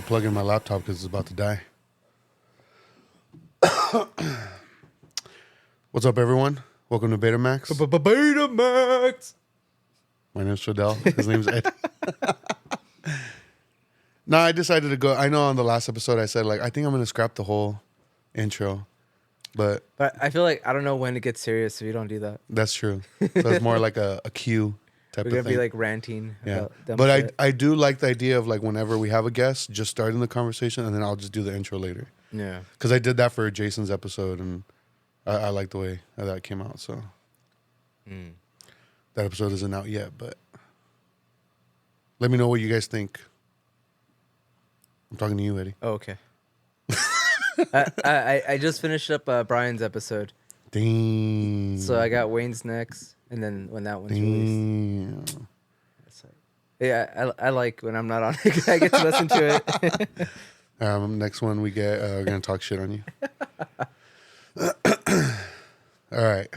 plug in my laptop because it's about to die. What's up, everyone? Welcome to Betamax. Betamax. My name's Fidel. His name's Ed. No, I decided to go. I know on the last episode I said, like, I think I'm going to scrap the whole intro. But I feel like I don't know when to get serious if you don't do that. that's true. So it's more like a cue type We're of gonna thing. be like ranting. Yeah. About dumb But shit. I do like the idea of, like, whenever we have a guest, just starting the conversation, and then I'll just do the intro later. Yeah. Because I did that for Jason's episode, and I like the way that came out. So that episode isn't out yet, but let me know what you guys think. I'm talking to you, Eddie. Oh, okay. I just finished up Brian's episode, Damn. so I got Wayne's next, and then when that one's released, Damn. it's like, yeah, I like when I'm not on it. I get to listen to it. Next one we get, we're gonna talk shit on you. All right.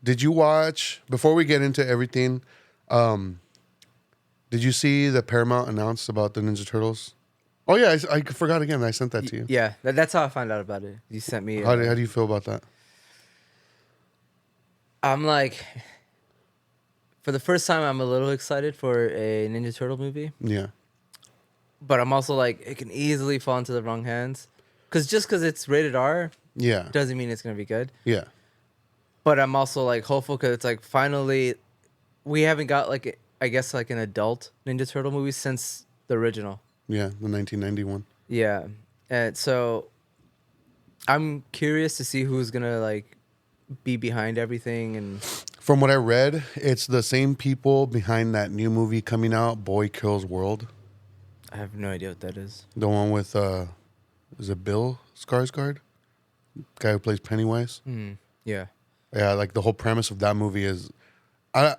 Did you watch, before we get into everything, did you see that Paramount announced about the Ninja Turtles? Oh yeah, I forgot again. I sent that to you. Yeah, that's how I found out about it. You sent me. How do you feel about that? I'm like, for the first time, I'm a little excited for a Ninja Turtle movie. Yeah. But I'm also like, it can easily fall into the wrong hands. Because just because it's rated R Yeah. doesn't mean it's going to be good. Yeah. But I'm also like hopeful because it's like finally, we haven't got like, I guess like an adult Ninja Turtle movie since the original. Yeah. The 1991. Yeah. And so I'm curious to see who's going to like be behind everything. And From what I read, it's the same people behind that new movie coming out, Boy Kills World. I have no idea what that is. The one with, is it Bill Skarsgård? Guy who plays Pennywise. Yeah. Yeah, like the whole premise of that movie is, I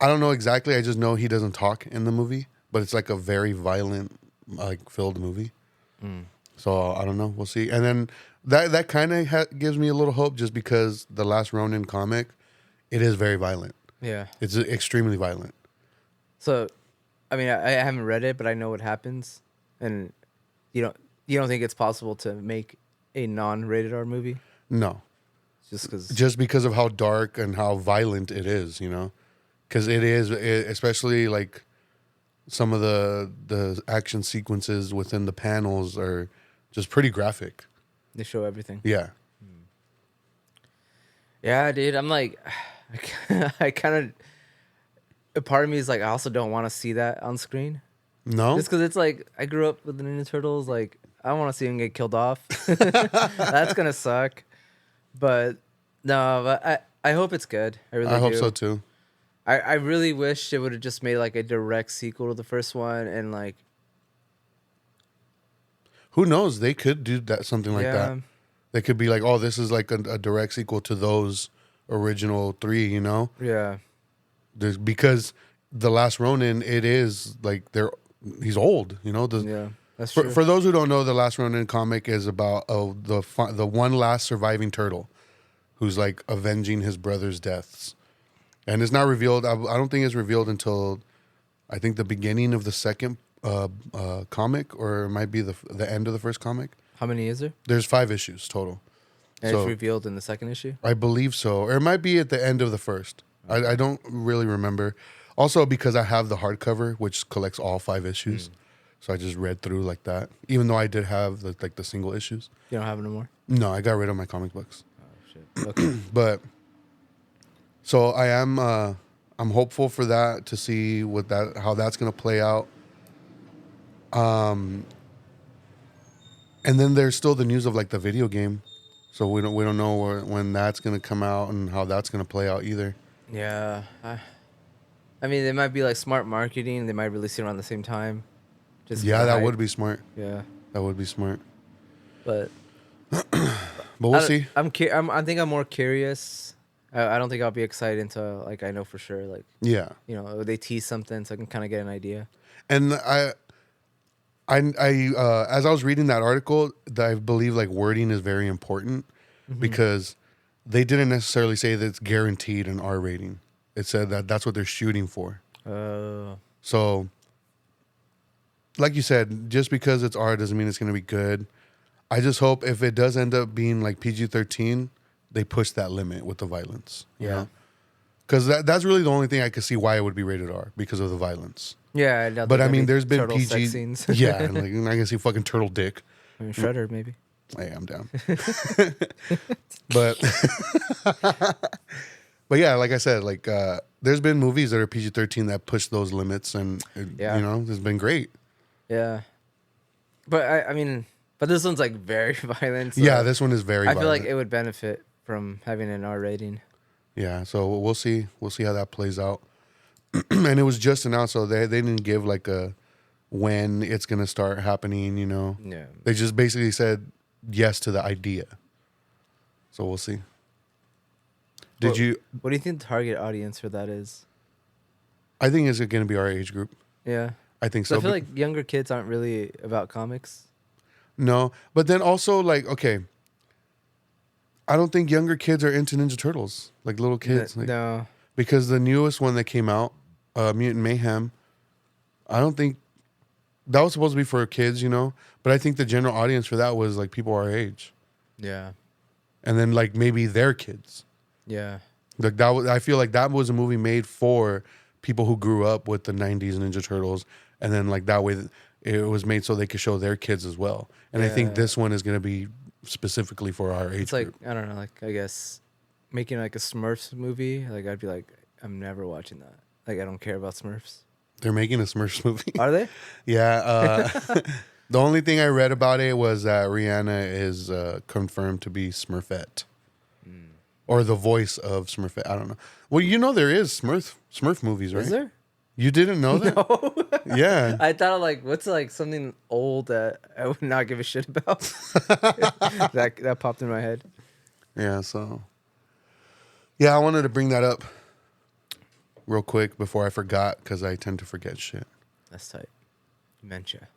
don't know exactly. I just know he doesn't talk in the movie, but it's like a very violent, like filled movie. So I don't know. We'll see. And then that kind of gives me a little hope, just because the Last Ronin comic, it is very violent. Yeah. It's extremely violent. So, I mean, I haven't read it, but I know what happens. And you don't think it's possible to make a non-rated R movie No, just because of how dark and how violent it is, you know, because especially like some of the action sequences within the panels are just pretty graphic. they show everything. Yeah. Yeah, dude. I'm like, I kind of. A part of me is like, I also don't want to see that on screen. No? Just because it's like, I grew up with the Ninja Turtles. Like, I don't want to see them get killed off. That's gonna suck. But no, but I hope it's good. I really do. I hope so too. I really wish it would have just made like a direct sequel to the first one, and like, Who knows? They could do something like that. They could be like, oh, this is like a direct sequel to those original three, you know? Yeah. Because the Last Ronin, it is like he's old, you know? Yeah. That's true. For those who don't know, the Last Ronin comic is about the one last surviving turtle who's like avenging his brother's deaths. And it's not revealed. I don't think it's revealed until I think the beginning of the second comic, or it might be the end of the first comic. How many is there? There's 5 issues total. And So- it's revealed in the second issue. I believe so. Or it might be at the end of the first. I don't really remember. Also, because I have the hardcover, which collects all 5 issues. So I just read through like that. Even though I did have the single issues. You don't have it no more. No, I got rid of my comic books. Oh shit. Okay. But so I am I'm hopeful for that, to see how that's gonna play out. And then there's still the news of like the video game. So we don't know when that's gonna come out and how that's gonna play out either. Yeah. I mean, they might be like smart marketing. They might release it around the same time. Just Yeah, for that hype. would be smart. Yeah. That would be smart. But But we'll see. I think I'm more curious. I don't think I'll be excited until like I know for sure. Like, Yeah. they tease something so I can kind of get an idea. And I as I was reading that article, I believe like wording is very important, because they didn't necessarily say that it's guaranteed an R rating. It said that that's what they're shooting for. Oh. So like you said, just because it's art doesn't mean it's going to be good. I just hope if it does end up being like PG-13, they push that limit with the violence. You know? Because that's really the only thing I could see why it would be rated R, because of the violence. Yeah, I doubt But I there'd mean, be there's been turtle PG sex scenes. Yeah, like I'm not gonna see fucking turtle dick. I mean, Shredder maybe. Hey, I'm down. But but yeah, like I said, like there's been movies that are PG-13 that push those limits, and Yeah. you know, it's been great. Yeah, but I mean, but this one's like very violent. So Yeah, this one is very I feel violent. like it would benefit from having an R rating. Yeah, so we'll see how that plays out. And it was just announced, so they didn't give like a when it's gonna start happening. You know, Yeah. they just basically said yes to the idea. So we'll see. What do you think the target audience for that is? I think it's gonna be our age group. Yeah. I think So so. I feel like younger kids aren't really about comics. No, but then also like, okay, I don't think younger kids are into Ninja Turtles, like little kids. Like, No. because the newest one that came out, Mutant Mayhem, I don't think that was supposed to be for kids, you know. But I think the general audience for that was like people our age, Yeah. and then like maybe their kids. Yeah. Like that was, I feel like that was a movie made for people who grew up with the '90s Ninja Turtles, and then like that way it was made so they could show their kids as well. And I think Yeah. this one is going to be specifically for our age It's like group. I don't know, like I guess making like a Smurfs movie, like I'd be like, I'm never watching that. Like I don't care about Smurfs. They're making a Smurfs movie. Are they? Yeah. The only thing I read about it was that Rihanna is confirmed to be Smurfette. Or the voice of Smurfette. I don't know. Well, you know there is Smurf movies, right? Is there? You didn't know that? No. Yeah. I thought like what's like something old that I would not give a shit about. that popped in my head. Yeah, so. Yeah, I wanted to bring that up real quick before I forgot, because I tend to forget shit. That's tight. Dementia.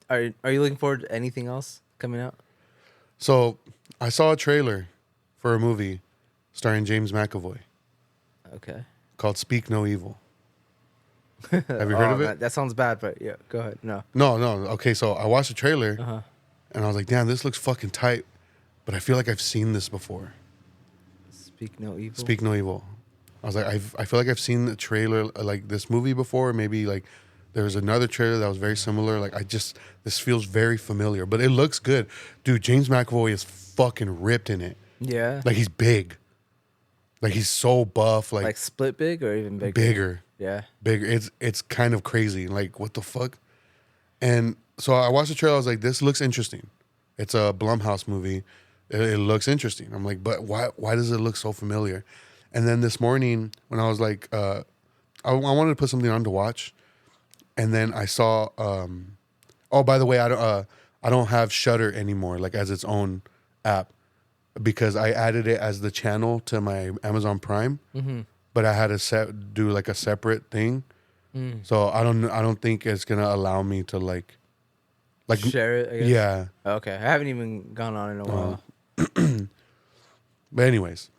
Are you looking forward to anything else coming out? So I saw a trailer for a movie starring James McAvoy Okay. called Speak No Evil. Have you heard of it? That sounds bad, but yeah, go ahead. No. No. Okay, so I watched the trailer Uh-huh. and I was like, damn, this looks fucking tight, but I feel like I've seen this before. Speak no evil. Speak No Evil. I was like, I feel like I've seen the trailer, like this movie before. Maybe like there was another trailer that was very similar. Like this feels very familiar, but it looks good. Dude, James McAvoy is fucking ripped in it. Yeah. Like he's big. Like he's so buff. Like split big or even bigger? bigger. Yeah. Bigger. It's kind of crazy. Like what the fuck? And so I watched the trailer. I was like, this looks interesting. It's a Blumhouse movie. It looks interesting. I'm like, but why does it look so familiar? And then this morning when I was like, I wanted to put something on to watch, and then I saw. Oh, by the way, I don't have Shudder anymore, like as its own app, because I added it as the channel to my Amazon Prime, but I had to do like a separate thing. So I don't think it's gonna allow me to like share it, I guess? yeah. Okay. I haven't even gone on in a while. But anyways,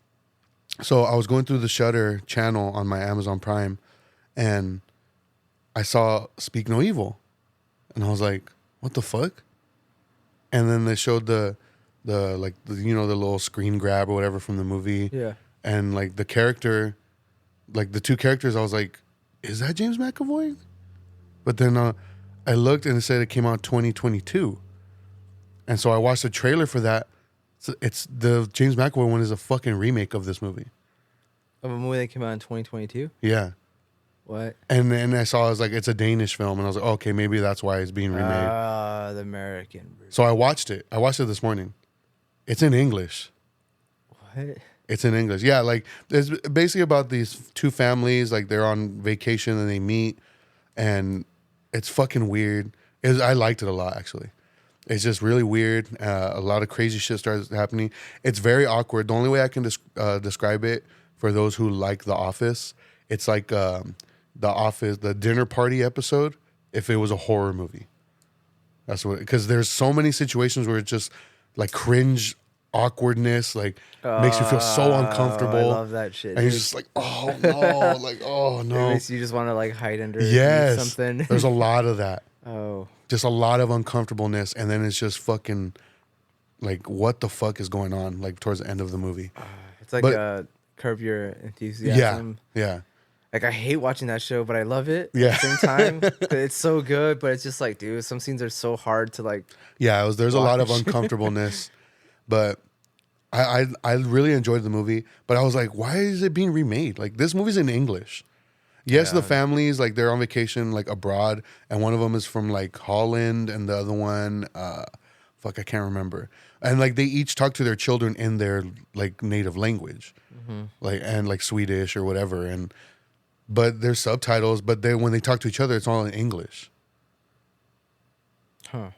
so I was going through the Shudder channel on my Amazon Prime, and I saw Speak No Evil, and I was like, what the fuck? And then they showed the little screen grab or whatever from the movie. Yeah. And like the character, like the two characters, I was like, is that James McAvoy? But then I looked and it said it came out 2022. And so I watched the trailer for that. So it's the James McAvoy one is a fucking remake of this movie. Of a movie that came out in 2022? Yeah. What? And then I saw, I was like, it's a Danish film. And I was like, okay, maybe that's why it's being remade. The American version. So I watched it. I watched it this morning. It's in English. What? It's in English. Yeah, like it's basically about these two families. Like they're on vacation and they meet, and it's fucking weird. I liked it a lot, actually. It's just really weird. A lot of crazy shit starts happening. It's very awkward. The only way I can describe it for those who like The Office, it's like The Office, the dinner party episode, if it was a horror movie. That's what, because there's so many situations where it's just like cringe awkwardness, like makes you feel so uncomfortable. I love that shit. And Dude. you're just like, oh no, like oh It no. makes you just want to like hide under something. There's a lot of that. Oh, Just a lot of uncomfortableness, and then it's just fucking like, what the fuck is going on? Like towards the end of the movie. it's like Curb Your Enthusiasm. Yeah. Like I hate watching that show, but I love it Yeah. at the same time. It's so good, but it's just like, dude, some scenes are so hard to like. Yeah, there's a lot of watch. uncomfortableness, but I really enjoyed the movie. But I was like, why is it being remade? Like this movie's in English. Yes, the families like they're on vacation like abroad, and one of them is from like Holland, and the other one, I can't remember. And like they each talk to their children in their like native language, like and like Swedish or whatever. But there's subtitles. But then when they talk to each other, it's all in English. Huh.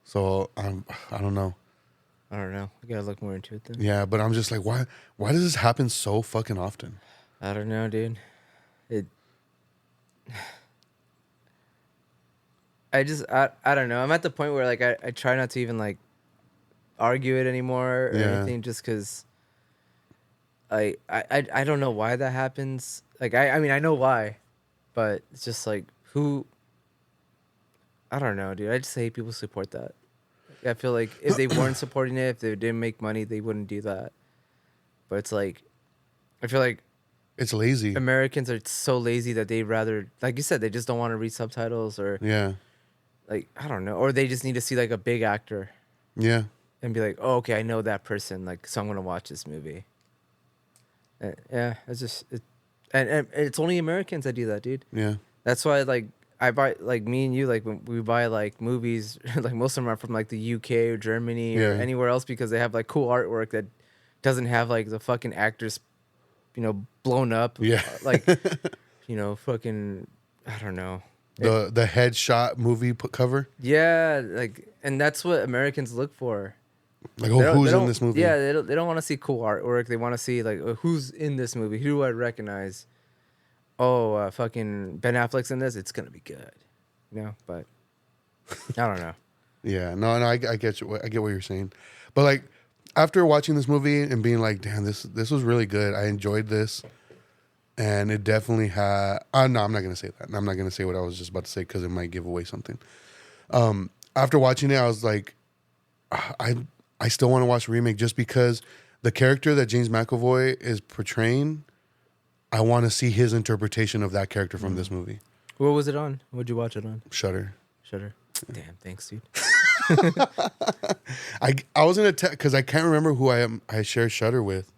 So I don't know. I don't know. We gotta look more into it then. Yeah, but I'm just like, why does this happen so fucking often? I don't know, dude. I don't know. I'm at the point where like I try not to even like argue it anymore or anything, just because I don't know why that happens. Like I mean I know why, but it's just like who. I don't know, dude. I just hate people support that. I feel like if they weren't supporting it, if they didn't make money, they wouldn't do that. But it's like, I feel like It's lazy. Americans are so lazy that they rather, like you said, they just don't want to read subtitles or like, I don't know, or they just need to see like a big actor Yeah. and be like, oh, okay, I know that person, like, so I'm gonna watch this movie. Yeah, it's just, and it's only Americans that do that, dude. Yeah. That's why, like, I buy, like, me and you, like, when we buy, like, movies, like, most of them are from, like, the UK or Germany or anywhere else because they have, like, cool artwork that doesn't have, like, the fucking actors, you know, blown up. Yeah. Like, you know, fucking, I don't know. The headshot movie cover. Yeah, like, and that's what Americans look for. Like, oh, who's in this movie? Yeah, they don't want to see cool artwork. They want to see, like, who's in this movie? Who do I recognize? Oh, fucking Ben Affleck's in this. It's gonna be good, you know. But I don't know. Yeah, no, I get you. I get what you're saying, but like after watching this movie and being like, damn, this was really good. I enjoyed this, and it definitely had. No, I'm not gonna say that. I'm not gonna say what I was just about to say because it might give away something. After watching it, I was like, I still want to watch the remake just because the character that James McAvoy is portraying. I want to see his interpretation of that character from this movie. What was it on? What'd you watch it on? Shudder. Damn, thanks, dude. I was gonna because I can't remember who I shared Shudder with.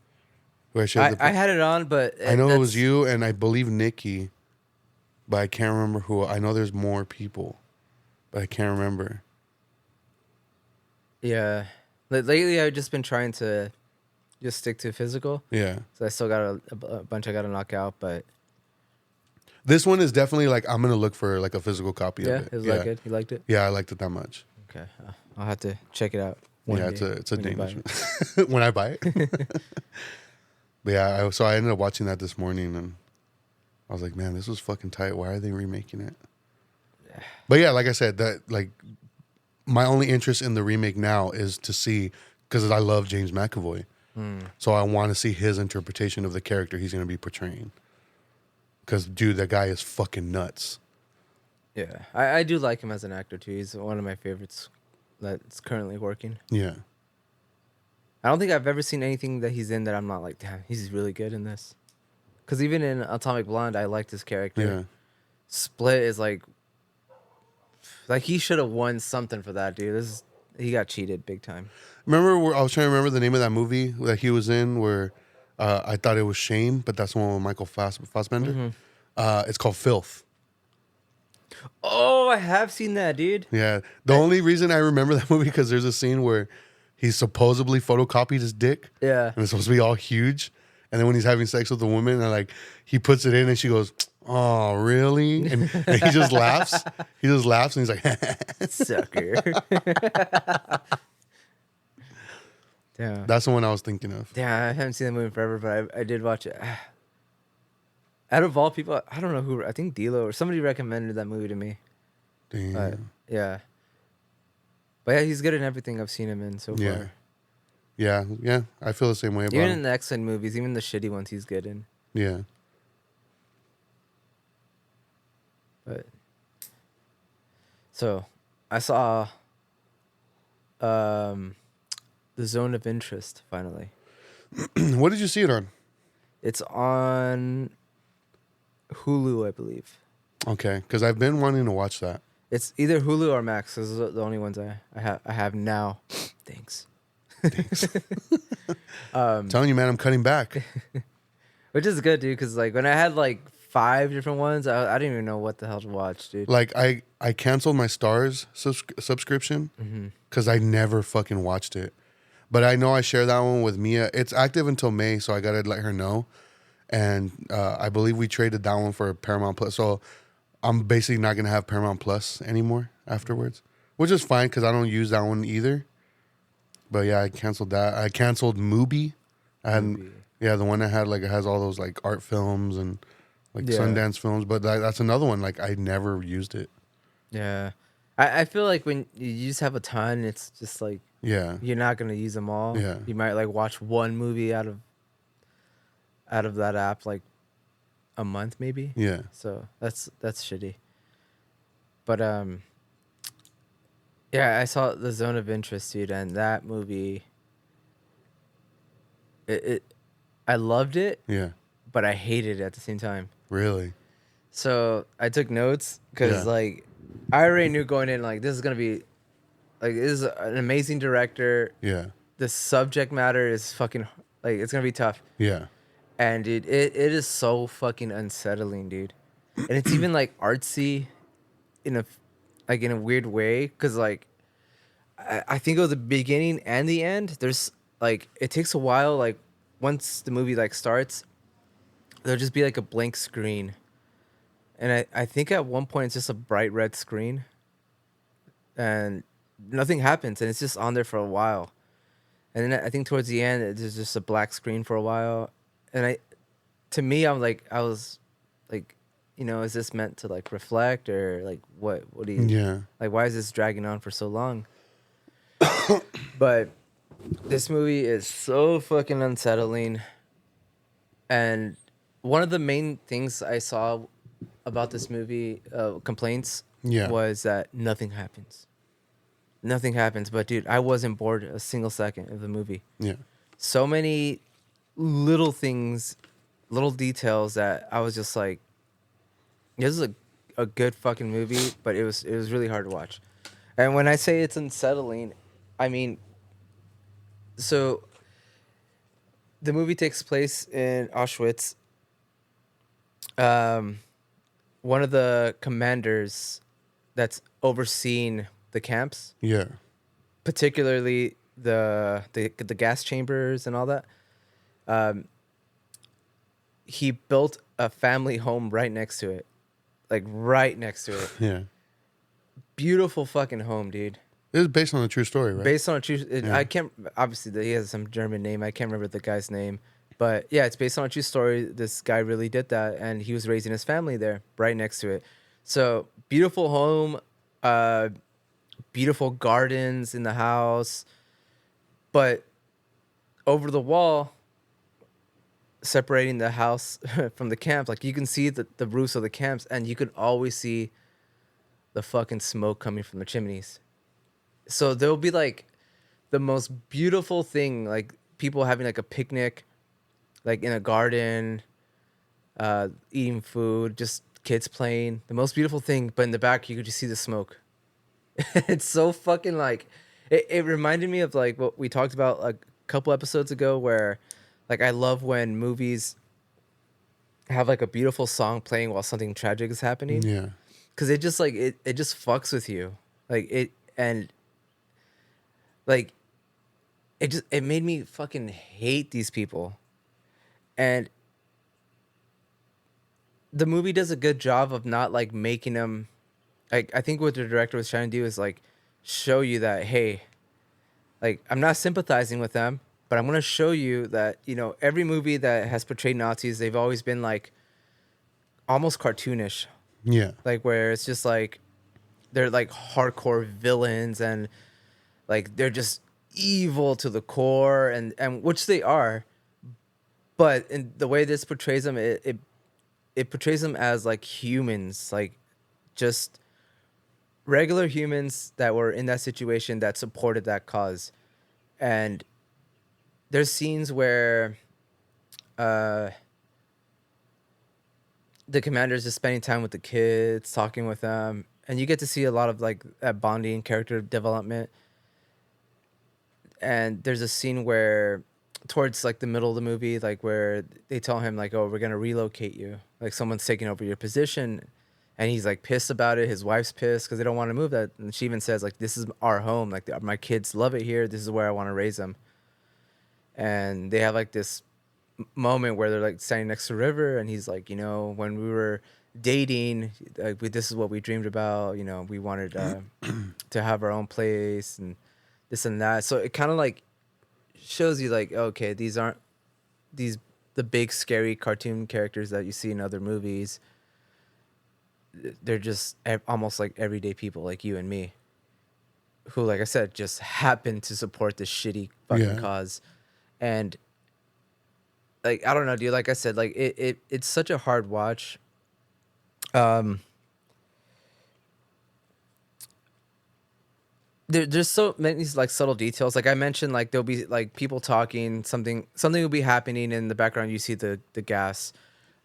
Who I shared. I had it on, but I know it was you and I believe Nikki, but I can't remember who. I know there's more people, but I can't remember. Yeah, lately I've just been trying to just stick to physical. Yeah. So I still got a bunch I got to knock out, but this one is definitely like I'm gonna look for like a physical copy of it. It was like good. You liked it? Yeah, I liked it that much. Okay, I'll have to check it out. It's a Danish when I buy it. But yeah, so I ended up watching that this morning and I was like, man, this was fucking tight. Why are they remaking it? But yeah, like I said, that like my only interest in the remake now is to see because I love James McAvoy. So I want to see his interpretation of the character he's going to be portraying. Because, dude, that guy is fucking nuts. Yeah, I do like him as an actor, too. He's one of my favorites that's currently working. Yeah. I don't think I've ever seen anything that he's in that I'm not like, damn, he's really good in this. Because even in Atomic Blonde, I liked his character. Yeah. Split is like he should have won something for that, dude. He got cheated big time. Remember, I was trying to remember the name of that movie that he was in where I thought it was Shame, but that's the one with Michael Fassbender. It's called Filth. Oh, I have seen that, dude. Yeah. The only reason I remember that movie because there's a scene where he supposedly photocopied his dick. Yeah. And it's supposed to be all huge. And then when he's having sex with the woman, and like he puts it in and she goes, oh, really? And he just laughs. He just laughs and he's like, sucker. Yeah. That's the one I was thinking of. Yeah, I haven't seen that movie in forever, but I did watch it. Out of all people, I don't know who. I think D'Lo or somebody recommended that movie to me. Damn. Yeah. But yeah, he's good in everything I've seen him in so far. Yeah, yeah. I feel the same way about Even him. in the X-Men movies, even the shitty ones, he's good in. Yeah. But so I saw the Zone of Interest finally. What did you see it on? It's on Hulu, I believe. Okay, because I've been wanting to watch that. It's either Hulu or Max. Those are the only ones I have now. Thanks. Thanks. Telling you, man, I'm cutting back. Which is good, dude. Because like when I had like 5 different ones, I didn't even know what the hell to watch, dude. Like I canceled my Stars subscription because I never fucking watched it. But I know I share that one with Mia. It's active until May, so I gotta let her know. And I believe we traded that one for Paramount Plus. So I'm basically not gonna have Paramount Plus anymore afterwards, which is fine because I don't use that one either. But yeah, I canceled that. I canceled Mubi. Yeah, the one that had like it has all those like art films and like Sundance films. But that's another one. Like I never used it. Yeah, I feel like when you just have a ton, it's just like Yeah, you're not gonna use them all. Yeah. You might like watch one movie out of that app like a month maybe. yeah, So that's shitty. But yeah, I saw The Zone of Interest, dude, and that movie. I loved it, yeah. but I hated it at the same time. Really? So I took notes because Yeah. like I already knew going in like this is gonna be like this is an amazing director. Yeah, The subject matter is fucking like it's gonna be tough. yeah, And dude, it is so fucking unsettling, dude. And it's even like artsy in a weird way because like I think it was the beginning and the end. There's like it takes a while. Like once the movie like starts, there'll just be like a blank screen, and I think at one point it's just a bright red screen, and nothing happens, and it's just on there for a while, and then I think towards the end there's just a black screen for a while, and to me I was like, is this meant to like reflect or like what do you yeah, like why is this dragging on for so long? But this movie is so fucking unsettling. And one of the main things I saw about this movie, complaints, Yeah. was that nothing happens. Nothing happens. But dude, I wasn't bored a single second of the movie. yeah, So many little things, little details that I was just like, this is a good fucking movie, but it was really hard to watch. And when I say it's unsettling, I mean, so the movie takes place in Auschwitz. One of the commanders that's overseeing the camps, yeah, particularly the gas chambers and all that, he built a family home right next to it, like right next to it. yeah. Beautiful fucking home, dude. It is based on a true story, right? Based on a true, Yeah. I can't, obviously he has some German name. I can't remember the guy's name, but yeah, it's based on a true story. This guy really did that, and he was raising his family there, right next to it. So beautiful home, beautiful gardens in the house, but over the wall, separating the house from the camp, like you can see the roofs of the camps, and you could always see the fucking smoke coming from the chimneys. So there'll be like the most beautiful thing, like people having like a picnic, like in a garden, eating food, just kids playing. The most beautiful thing, but in the back you could just see the smoke. It's so fucking like, it reminded me of like what we talked about a couple episodes ago, where like I love when movies have like a beautiful song playing while something tragic is happening. Yeah, Cause it just like it just fucks with you, like it, and like it made me fucking hate these people. And the movie does a good job of not like making them, like I think what the director was trying to do is like show you that, hey, like I'm not sympathizing with them, but I'm gonna show you that, every movie that has portrayed Nazis, they've always been like almost cartoonish, yeah, like where it's just like they're like hardcore villains, and like they're just evil to the core, and which they are, but in the way this portrays them, it portrays them as like humans, like just regular humans that were in that situation that supported that cause. And there's scenes where uh the commander's just spending time with the kids, talking with them, and you get to see a lot of like that bonding, character development. And there's a scene where towards like the middle of the movie, like where they tell him like, oh, we're gonna relocate you, like someone's taking over your position, and he's like pissed about it. His wife's pissed because they don't want to move that, and she even says like, this is our home, like my kids love it here, this is where I want to raise them. And they have like this moment where they're like standing next to the river, and he's like, when we were dating, like this is what we dreamed about, we wanted to have our own place and this and that. So it kind of like shows you like, okay, these aren't the big scary cartoon characters that you see in other movies. They're just almost like everyday people like you and me, who, like I said, just happen to support this shitty fucking cause. And like, I don't know, dude, like I said, like it's such a hard watch. There's so many like subtle details. Like I mentioned, like there'll be like people talking, something will be happening in the background. You see the gas.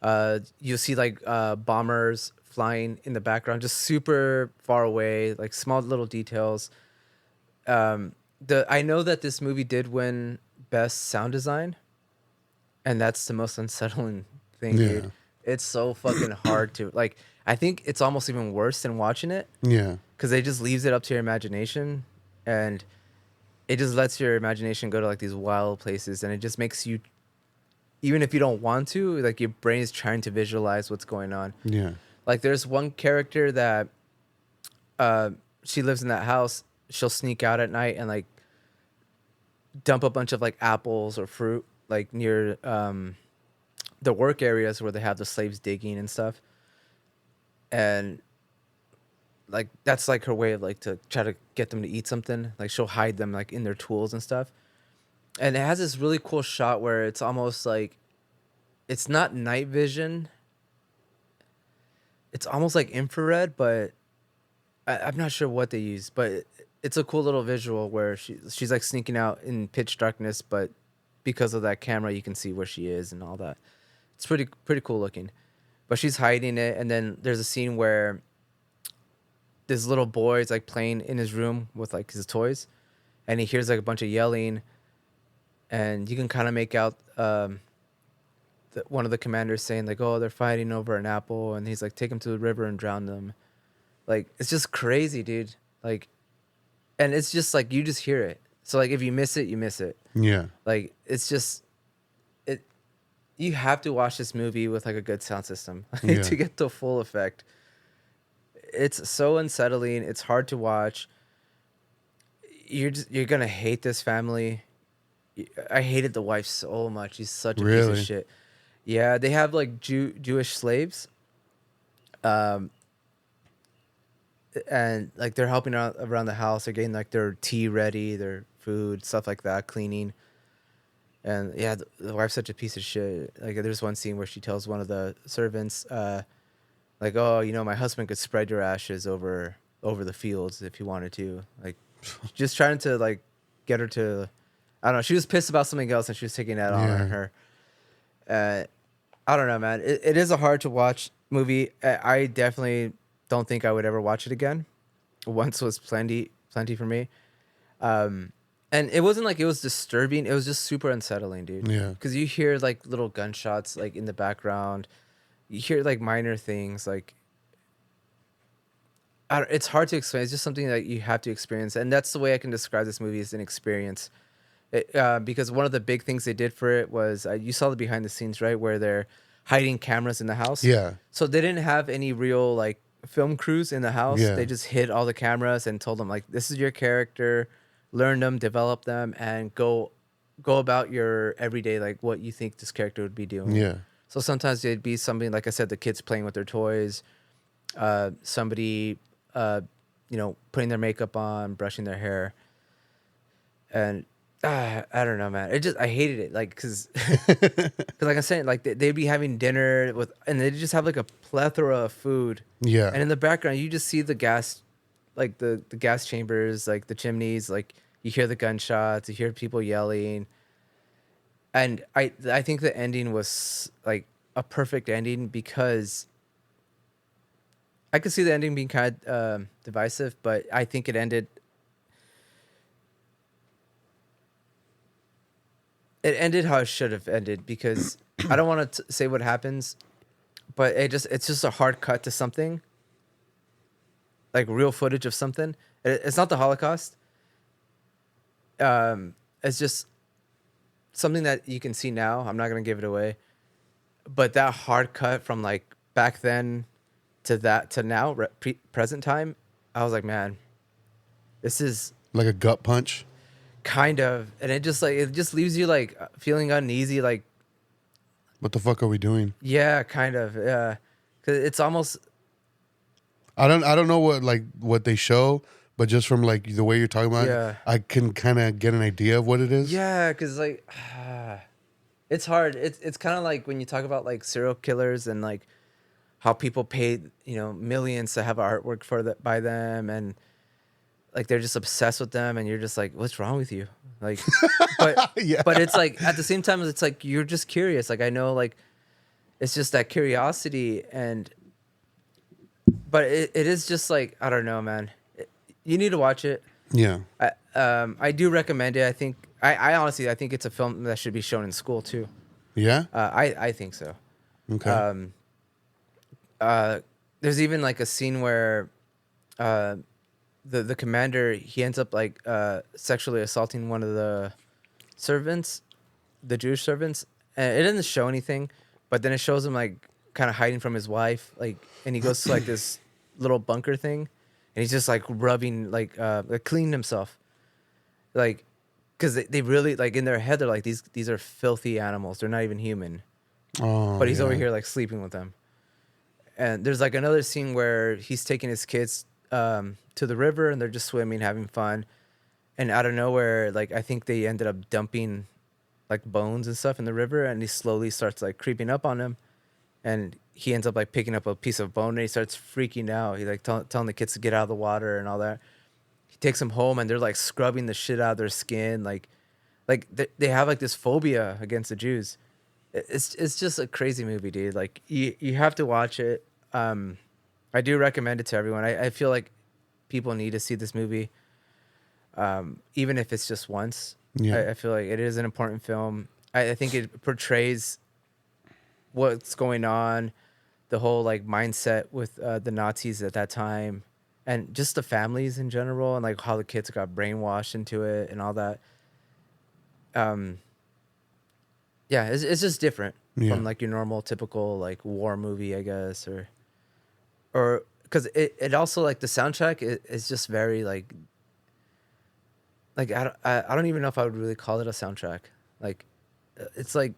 You'll see like bombers flying in the background, just super far away, like small little details. I know that this movie did win best sound design, and that's the most unsettling thing, dude. It's so fucking hard to like. I think it's almost even worse than watching it. Yeah. Because it just leaves it up to your imagination, and it just lets your imagination go to like these wild places, and it just makes you, even if you don't want to, like your brain is trying to visualize what's going on. Yeah. Like there's one character that she lives in that house. She'll sneak out at night and like dump a bunch of like apples or fruit like near the work areas where they have the slaves digging and stuff. And like that's like her way of like to try to get them to eat something. Like she'll hide them like in their tools and stuff. And it has this really cool shot where it's almost like it's not night vision. It's almost like infrared, but I'm not sure what they use. But it's a cool little visual where she's like sneaking out in pitch darkness, but because of that camera, you can see where she is and all that. It's pretty cool looking. But she's hiding it, and then there's a scene where this little boy is like playing in his room with like his toys, and he hears like a bunch of yelling, and you can kind of make out one of the commanders saying like, "Oh, they're fighting over an apple," and he's like, "Take them to the river and drown them." Like it's just crazy, dude. Like, and it's just like you just hear it. So like if you miss it, you miss it. Yeah. Like it's just it. You have to watch this movie with like a good sound system to get the full effect. It's so unsettling. It's hard to watch. You're gonna hate this family. I hated the wife so much. She's such a piece of shit. Yeah, they have like Jewish slaves, and like they're helping out around the house. They're getting like their tea ready, their food, stuff like that, cleaning. And yeah, the wife's such a piece of shit. Like there's one scene where she tells one of the servants, like, "Oh, my husband could spread your ashes over the fields if he wanted to." Like, just trying to like get her to, I don't know. She was pissed about something else, and she was taking that on her. I don't know, man. It is a hard to watch movie. I definitely don't think I would ever watch it again. Once was plenty for me. And it wasn't like it was disturbing. It was just super unsettling, dude. Yeah. Because you hear like little gunshots like in the background. You hear like minor things like. It's hard to explain. It's just something that you have to experience, and that's the way I can describe this movie as an experience. Because one of the big things they did for it was you saw the behind the scenes, right, where they're hiding cameras in the house. Yeah. So they didn't have any real like film crews in the house. Yeah. They just hid all the cameras and told them like, this is your character, learn them, develop them, and go about your everyday, like what you think this character would be doing. Yeah. So sometimes it'd be something like I said, the kids playing with their toys, somebody putting their makeup on, brushing their hair. And I don't know, man. I hated it, like, cause like I'm saying, like they'd be having dinner with, and they just have like a plethora of food. Yeah. And in the background, you just see the gas, like the gas chambers, like the chimneys, like you hear the gunshots, you hear people yelling. And I think the ending was like a perfect ending because I could see the ending being kind of divisive, but I think it ended. It ended how it should have ended because I don't want to say what happens, but it's just a hard cut to something, like real footage of something. It's not the Holocaust. It's just something that you can see now. I'm not gonna give it away, but that hard cut from like back then to now, present time, I was like, man, this is Like a gut punch. kind of, and it just leaves you like feeling uneasy, like, What the fuck are we doing? yeah, kind of, yeah, because it's almost. I don't know what they show, but just from like the way you're talking about Yeah. it, I can kind of get an idea of what it is. Yeah, because like it's hard. It's kind of like when you talk about like serial killers and like how people paid millions to have artwork by them, and like they're just obsessed with them, and you're just like, what's wrong with you? Like, but Yeah. but it's like at the same time it's like you're just curious. Like I know, like it's just that curiosity, but it is just like, I don't know, man. You need to watch it. Yeah. I do recommend it. I think I honestly I think it's a film that should be shown in school too. Yeah. I think so. Okay. There's even like a scene where the commander, he ends up like sexually assaulting one of the servants, the Jewish servants, and it doesn't show anything, but then it shows him like kind of hiding from his wife, like, and he goes to like this little bunker thing, and he's just like rubbing like cleaning himself, like, because they really, like, in their head they're like, these are filthy animals, they're not even human, Oh. but he's over yeah. here like sleeping with them. And there's like another scene where he's taking his kids to the river, and they're just swimming, having fun, and out of nowhere, like, I think they ended up dumping like bones and stuff in the river, and he slowly starts like creeping up on him, and he ends up like picking up a piece of bone, and he starts freaking out. He like telling the kids to get out of the water and all that. He takes them home, and they're like scrubbing the shit out of their skin, like they have like this phobia against the Jews. It's just a crazy movie, dude. Like you have to watch it. I do recommend it to everyone. I feel like people need to see this movie, even if it's just once. Yeah. I feel like it is an important film. I think it portrays what's going on, the whole like mindset with the Nazis at that time, and just the families in general, and like how the kids got brainwashed into it and all that. Yeah, it's just different Yeah. from like your normal typical like war movie, I guess, or because it also, like, the soundtrack is just very like I don't even know if I would really call it a soundtrack. Like, it's like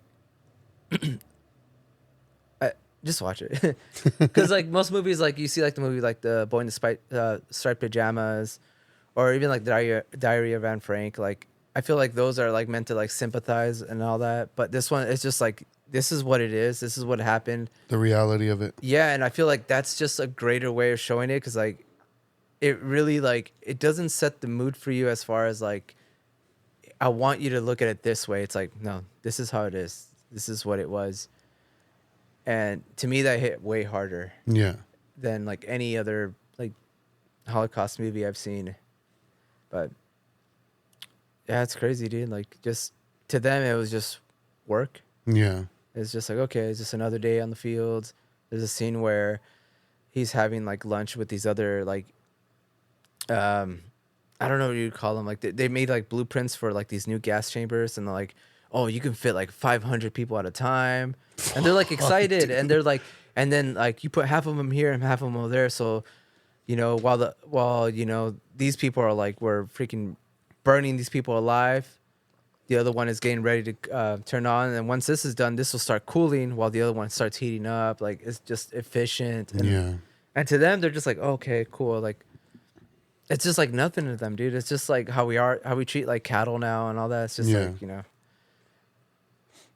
just watch it, because like most movies, like you see like the movie like the Boy in the Striped Pajamas, or even like Diary of Anne Frank. Like I feel like those are like meant to like sympathize and all that, but this one is just like, this is what it is. This is what happened. The reality of it. Yeah, and I feel like that's just a greater way of showing it, because like it really, like, it doesn't set the mood for you as far as like, I want you to look at it this way. It's like, no, this is how it is. This is what it was. And to me, that hit way harder Yeah. than like any other like Holocaust movie I've seen. But yeah, it's crazy, dude. Like, just to them, it was just work. Yeah. It's just like, okay, it's just another day on the field. There's a scene where he's having like lunch with these other like, I don't know what you'd call them. Like they made like blueprints for like these new gas chambers, and they're like, oh, you can fit like 500 people at a time, and they're like excited, and they're like, and then like you put half of them here and half of them over there, so while these people are like, we're freaking burning these people alive, the other one is getting ready to turn on, and once this is done, this will start cooling while the other one starts heating up. Like, it's just efficient. And, Yeah. and to them, they're just like, okay, cool. Like, it's just like nothing to them, dude. It's just like how we treat like cattle now and all that. It's just like, you know,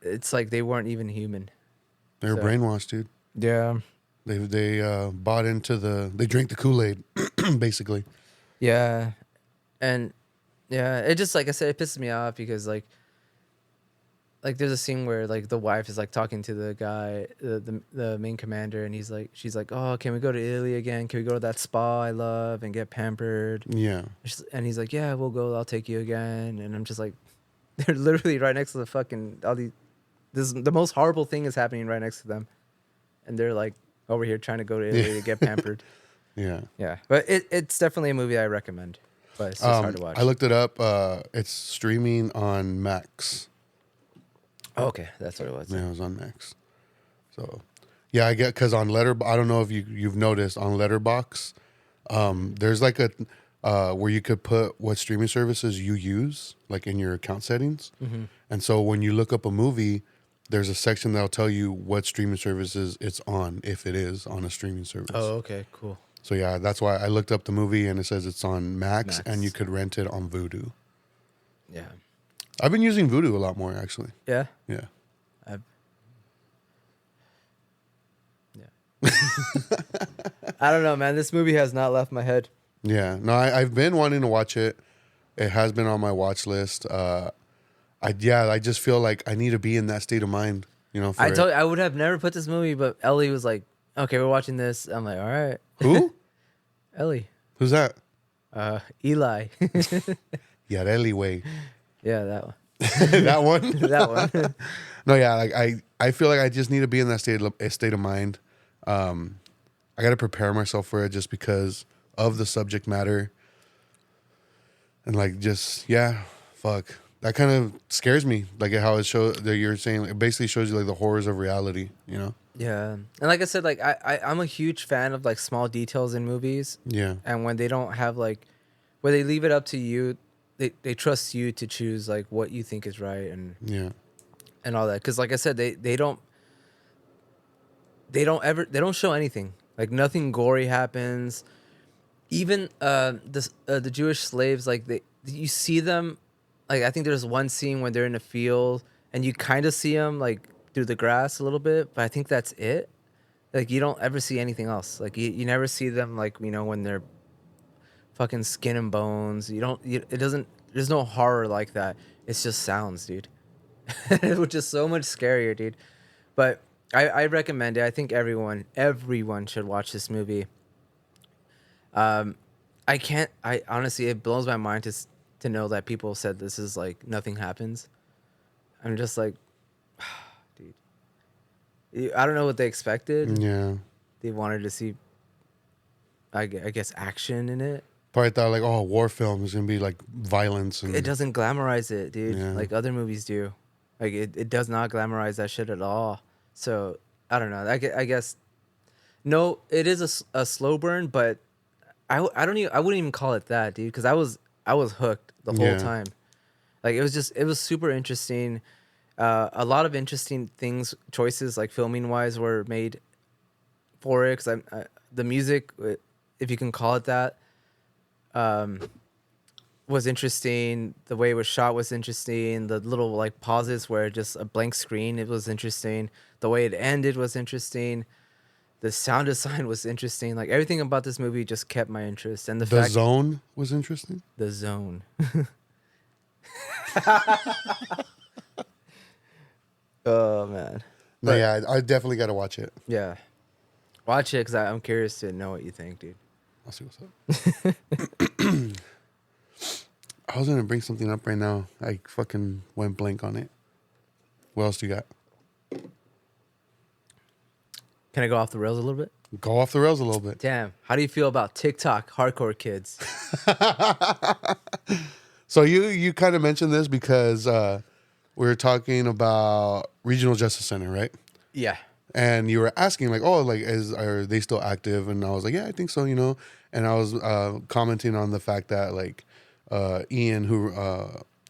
it's like they weren't even human. They were brainwashed, dude. Yeah. They bought into they drank the Kool-Aid, basically. Yeah. And yeah, it just, like I said, it pisses me off because like there's a scene where like the wife is like talking to the guy, the main commander, and she's like, oh, can we go to Italy again? Can we go to that spa I love and get pampered? Yeah. And he's like, yeah, we'll go. I'll take you again. And I'm just like, they're literally right next to the fucking the most horrible thing is happening right next to them, and they're like over here trying to go to Italy to get pampered. Yeah. Yeah, but it's definitely a movie I recommend, but it's just hard to watch. I looked it up. It's streaming on Max. Oh, okay, that's what it was. Yeah, it was on Max. So, yeah, I get, because on I don't know if you've noticed on Letterbox, there's like a where you could put what streaming services you use, like in your account settings. Mm-hmm. And so when you look up a movie, there's a section that'll tell you what streaming services it's on, if it is on a streaming service. Oh, okay, cool. So yeah, that's why I looked up the movie and it says it's on Max. And you could rent it on Vudu. Yeah. I've been using Vudu a lot more, actually. Yeah? Yeah. Yeah. I don't know, man. This movie has not left my head. Yeah. No, I've been wanting to watch it. It has been on my watch list. I just feel like I need to be in that state of mind, you know. I told you, I would have never put this movie, but Ellie was like, okay, we're watching this. I'm like, all right. Who? Ellie. Who's that? Eli. Yeah, Ellie way. Yeah, that one. That one? That one. No, yeah, like I feel like I just need to be in that state of mind. I got to prepare myself for it just because of the subject matter. And like, just, yeah, fuck. That kind of scares me. Like how it shows that you're saying, it basically shows you like the horrors of reality, you know? Yeah. And like I said, like I'm a huge fan of like small details in movies. Yeah. And when they don't have like, where they leave it up to you, they trust you to choose like what you think is right and all that. Because like I said, they don't show anything. Like nothing gory happens. Even the Jewish slaves, like you see them, like I think there's one scene when they're in a field and you kind of see them like through the grass a little bit, but I think that's it. Like you don't ever see anything else. Like you never see them like, you know, when they're fucking skin and bones. There's no horror like that. It's just sounds, dude. Which is so much scarier, dude. But I recommend it. I think everyone should watch this movie. I honestly, it blows my mind to know that people said this is like nothing happens. I'm just like, dude, I don't know what they expected. Yeah. They wanted to see, I guess, action in it. Probably thought like, oh, a war film is going to be like violence. And it doesn't glamorize it, dude. Yeah. Like other movies do. Like it does not glamorize that shit at all. So I don't know. I guess, no, it is a slow burn, but I wouldn't even call it that, dude, because I was hooked the whole time. Like it was super interesting. A lot of interesting choices like filming wise were made for it, because the music, if you can call it that, was interesting. The way it was shot was interesting. The little like pauses where just a blank screen, it was interesting. The way it ended was interesting. The sound design was interesting. Like everything about this movie just kept my interest. And the Zone was interesting. The Zone. Oh man. But yeah, I definitely got to watch it. Yeah, watch it because I'm curious to know what you think, dude. I'll see what's up. I was gonna bring something up right now. I fucking went blank on it. What else do you got? Can I go off the rails a little bit? Go off the rails a little bit. Damn. How do you feel about Tik Tok hardcore kids? So you kind of mentioned this because we were talking about Regional Justice Center, right? Yeah. And you were asking like, oh, like, are they still active? And I was like, yeah, I think so, you know. And I was commenting on the fact that like Ian,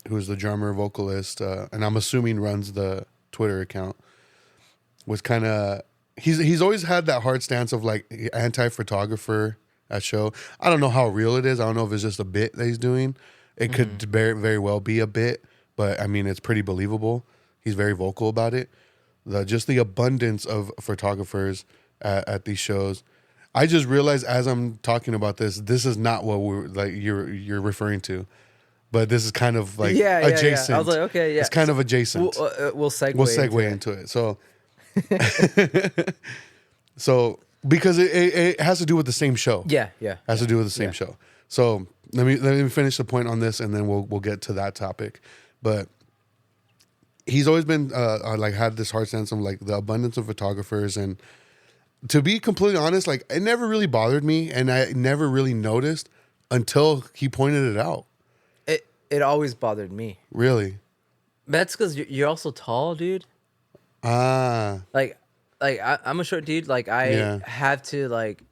who's the drummer vocalist, and I'm assuming runs the Twitter account, was kind of he's always had that hard stance of like anti-photographer that show. I don't know how real it is. I don't know if it's just a bit that he's doing. It could very, very well be a bit, but I mean, it's pretty believable. He's very vocal about it. Just the abundance of photographers at these shows. I just realized as I'm talking about this is not what we're like you're referring to, but this is kind of like adjacent. Yeah. I was like, okay, yeah, it's kind of adjacent. We'll segue into it. So, so because it has to do with the same show. Yeah. It has to do with the same show. So let me finish the point on this, and then we'll get to that topic. But he's always been like had this hard sense of like the abundance of photographers, and to be completely honest, like it never really bothered me, and I never really noticed until he pointed it out. It always bothered me. Really? That's because you're also tall, dude. Like I'm a short dude. Like I have to like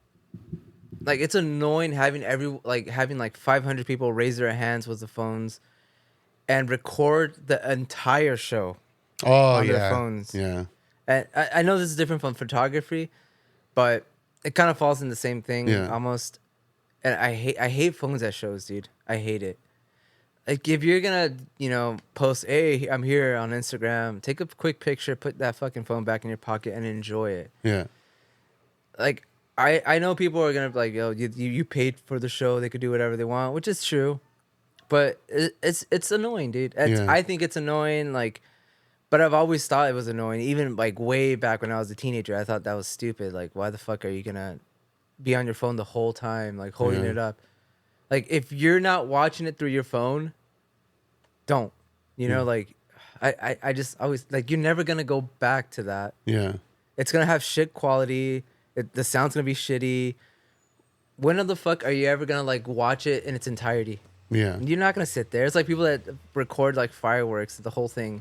it's annoying having having 500 people raise their hands with the phones and record the entire show on their phones. Yeah. And I know this is different from photography, but it kind of falls in the same thing almost. And I hate phones at shows, dude. I hate it. Like if you're gonna, post, hey, I'm here on Instagram, take a quick picture, put that fucking phone back in your pocket and enjoy it. Yeah. Like I know people are gonna be like, yo, you paid for the show, they could do whatever they want, which is true. But it's annoying, dude. I think it's annoying, but I've always thought it was annoying. Even like way back when I was a teenager, I thought that was stupid. Like, why the fuck are you gonna be on your phone the whole time, like holding it up? Like, if you're not watching it through your phone, don't. Like, I just always, like, you're never going to go back to that. Yeah. It's going to have shit quality. The sound's going to be shitty. When the fuck are you ever going to, like, watch it in its entirety? Yeah. You're not going to sit there. It's like people that record, like, fireworks, the whole thing.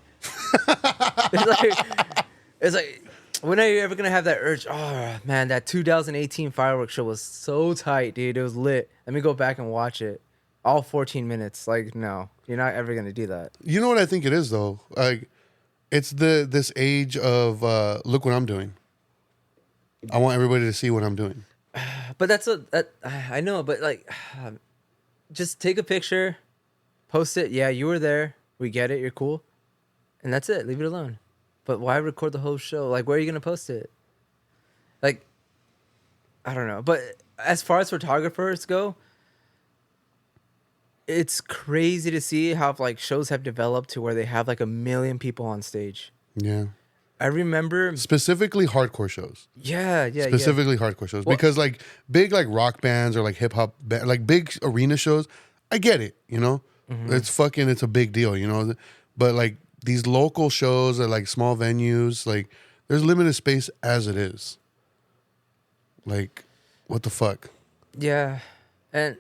It's like, when are you ever going to have that urge? Oh, man, that 2018 fireworks show was so tight, dude. It was lit. Let me go back and watch it. All 14 minutes. Like, no, you're not ever going to do that. You know what I think it is, though? Like, it's this age of, look what I'm doing. I want everybody to see what I'm doing. But I know, but, like, just take a picture, post it. Yeah, you were there. We get it. You're cool. And that's it. Leave it alone. But why record the whole show? Like, where are you going to post it? Like, I don't know. But as far as photographers go, it's crazy to see how, like, shows have developed to where they have, like, 1 million people on stage. Yeah. I remember... Specifically hardcore shows. Yeah. Specifically hardcore shows. Well, because, like, big, like, rock bands or, like, hip-hop, like, big arena shows, I get it, Mm-hmm. It's a big deal, But, like, these local shows at like small venues, like there's limited space as it is. Like, what the fuck? Yeah. And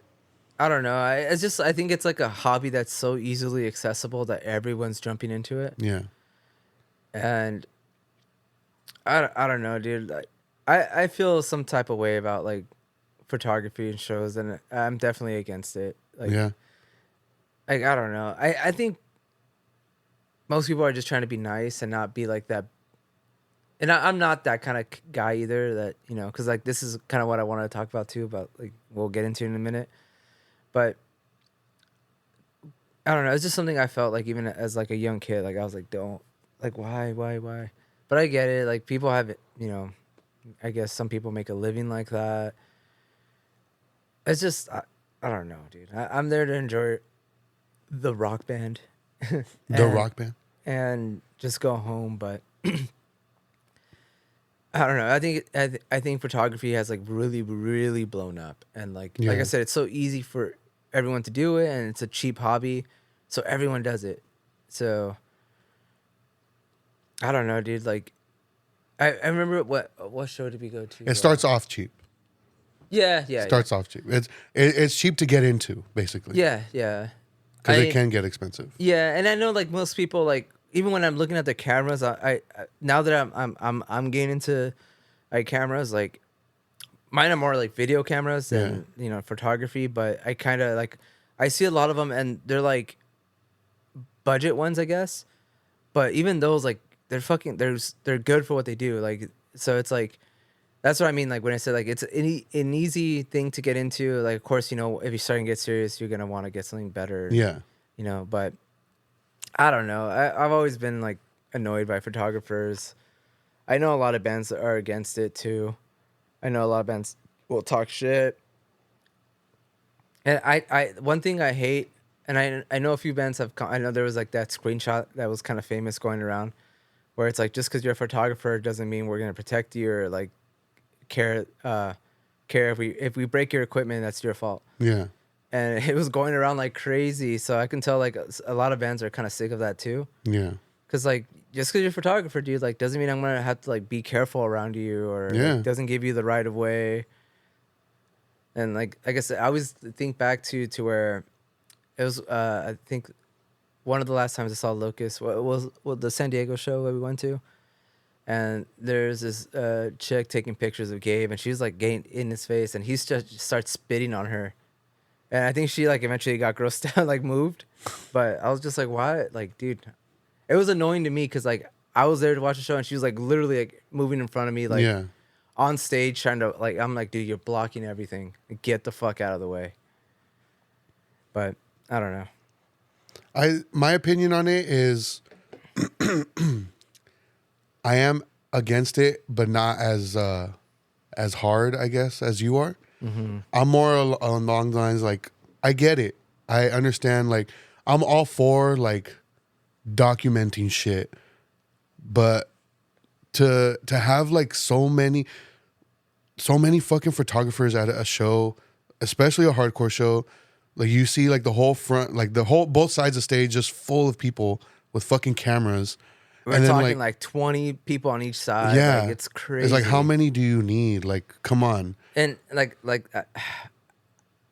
I don't know. I think it's like a hobby that's so easily accessible that everyone's jumping into it. Yeah. And I don't know, dude. I feel some type of way about like photography and shows, and I'm definitely against it. Like, yeah. Like, I don't know. I think most people are just trying to be nice and not be like that. And I'm not that kind of guy either, that, because like this is kind of what I wanted to talk about too, about like we'll get into in a minute. But I don't know. It's just something I felt like even as like a young kid, like I was like, don't, like, why? But I get it. Like people have it, I guess some people make a living like that. It's just, I don't know, dude. I'm there to enjoy the rock band. Rock band. And just go home, but I don't know. I think photography has like really, really blown up, and like I said, it's so easy for everyone to do it, and it's a cheap hobby, so everyone does it. So I don't know, dude. Like I remember what show did we go to? It starts off cheap. Yeah. Starts off cheap. It's cheap to get into, basically. Yeah. Because it can get expensive. Yeah, and I know like most people, like even when I'm looking at the cameras, I now that I'm getting into like cameras, like mine are more like video cameras than photography. But I kind of like I see a lot of them, and they're like budget ones, I guess. But even those, like they're good for what they do. Like so, it's like That's what I mean. Like when I said like it's an easy thing to get into. Like of course, you know, if you're starting to get serious, you're gonna want to get something better. Yeah. You know, but I don't know. I've always been like annoyed by photographers. I know a lot of bands are against it too. I know a lot of bands will talk shit. And I one thing I hate, and I know a few bands have. I know there was like that screenshot that was kind of famous going around, where it's like just because you're a photographer doesn't mean we're gonna protect you or like care care if we break your equipment, that's your fault. Yeah. And it was going around like crazy, so I can tell like a lot of bands are kind of sick of that too. Yeah. Because like just because you're a photographer, dude, like doesn't mean I'm gonna have to like be careful around you or like, doesn't give you the right of way. And like I guess I always think back to where it was. I think one of the last times I saw Locust was the San Diego show that we went to, and there's this chick taking pictures of Gabe, and she's like getting in his face, and he just starts spitting on her, and I think she like eventually got grossed out, like moved, but I was just like, why, like, dude, it was annoying to me because like I was there to watch the show, and she was like literally like moving in front of me, like. Yeah. On stage trying to like I'm like, dude, you're blocking everything. Get the fuck out of the way. But I don't know. My opinion on it is I am against it, but not as hard, I guess, as you are. Mm-hmm. I'm more along the lines like I get it. I understand, like I'm all for like documenting shit. But to have like so many fucking photographers at a show, especially a hardcore show, like you see like the whole front, like the whole both sides of stage just full of people with fucking cameras. We're and talking like 20 people on each side. Yeah, like, it's crazy. It's like, how many do you need? Like, come on. And like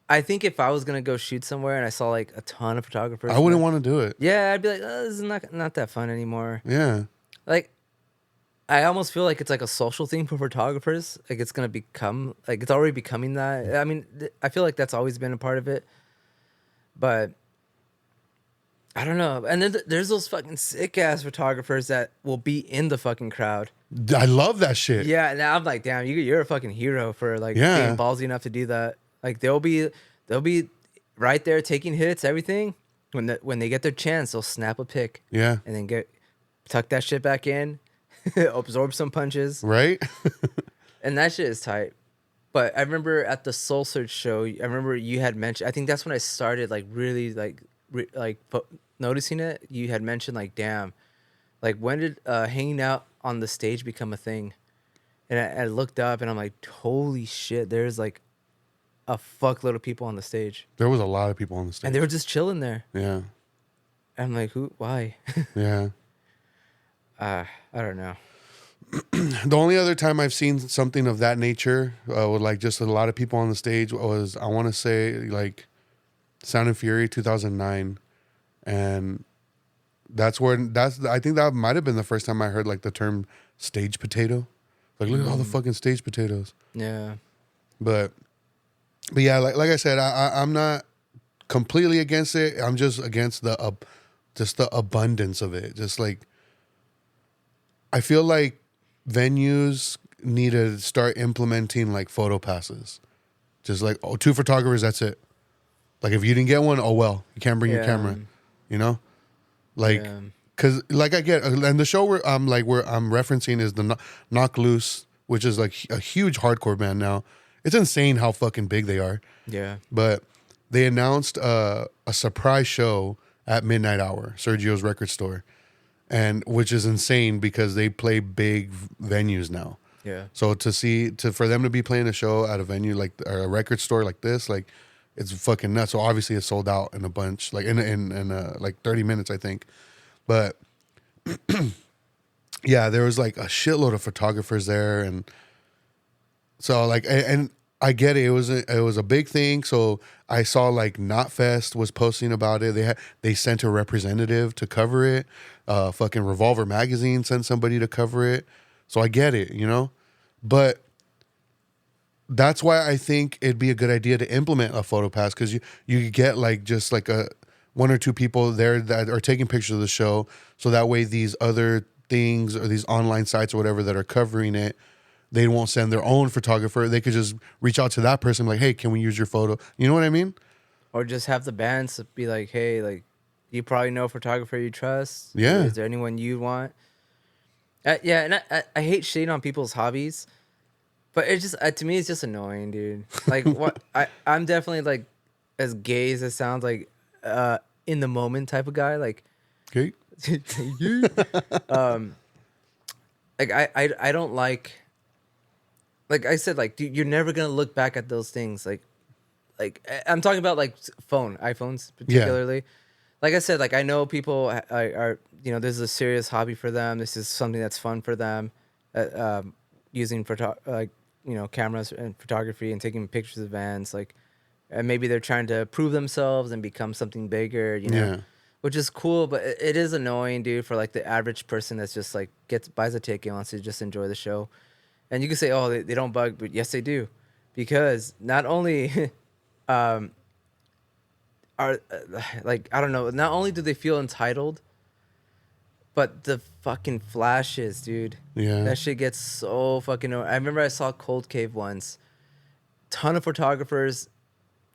I think if I was gonna go shoot somewhere and I saw like a ton of photographers, I wouldn't want to do it. Yeah, I'd be like, oh, this is not that fun anymore. Yeah, like. I almost feel like it's like a social thing for photographers. Like it's gonna become like it's already becoming that. I mean, I feel like that's always been a part of it, but I don't know. And then there's those fucking sick ass photographers that will be in the fucking crowd. I love that shit. Yeah, and I'm like, damn, you're a fucking hero for like being ballsy enough to do that. Like they'll be right there taking hits, everything. When they get their chance, they'll snap a pic. Yeah, and then tuck that shit back in. Absorb some punches, right? And that shit is tight. But I remember at the Soul Search show, I remember you had mentioned. I think that's when I started like really like noticing it. You had mentioned like, damn, like when did hanging out on the stage become a thing? And I looked up and I'm like, holy shit, there's like a fuckload of people on the stage. There was a lot of people on the stage, and they were just chilling there. Yeah, I'm like, who? Why? Yeah. I don't know. The only other time I've seen something of that nature with like just a lot of people on the stage was, I want to say, like Sound and Fury 2009, and I think that might have been the first time I heard like the term stage potato. Like, look at all the fucking stage potatoes. Yeah. But yeah, like I said, I'm not completely against it. I'm just against the abundance of it. Just like, I feel like venues need to start implementing like photo passes. Just like, 2 photographers, that's it. Like if you didn't get one, oh well, you can't bring your camera. You know? Like, cause like I get, and the show I'm referencing is the Knock Loose, which is like a huge hardcore band now. It's insane how fucking big they are. Yeah. But they announced a surprise show at midnight hour, Sergio's record store. And which is insane because they play big venues now. Yeah. So for them to be playing a show at a venue like a record store like this, like it's fucking nuts. So obviously it's sold out in a bunch, like in like 30 minutes, I think. But yeah, there was like a shitload of photographers there, and so like and I get it. It was a big thing. So I saw like Knotfest was posting about it. They sent a representative to cover it. Fucking Revolver Magazine sent somebody to cover it. So I get it, you know? But that's why I think it'd be a good idea to implement a photo pass, because you get like just like a 1 or 2 people there that are taking pictures of the show. So that way these other things or these online sites or whatever that are covering it they won't send their own photographer. They could just reach out to that person like, hey, can we use your photo? You know what I mean? Or just have the bands be like, hey, like, you probably know a photographer you trust. Yeah. Is there anyone you want? Yeah, and I hate shitting on people's hobbies, but it just to me it's just annoying, dude. Like what I'm definitely like as gay as it sounds, like in the moment type of guy. Like, Okay. like I don't like I said, like, dude, you're never gonna look back at those things. Like I'm talking about like iPhones particularly. Like I said, like I know people are you know, this is a serious hobby for them. This is something that's fun for them, using like, you know, cameras and photography and taking pictures of vans. Like, and maybe they're trying to prove themselves and become something bigger. You know, Yeah. which is cool, but it is annoying, dude, for like the average person that's just like buys a ticket and wants to just enjoy the show. And you can say, oh, they don't bug, but yes, they do, because not only are like, I don't know, not only do they feel entitled, but the fucking flashes, dude. Yeah. That shit gets so fucking. I remember I saw Cold Cave once. Ton of photographers,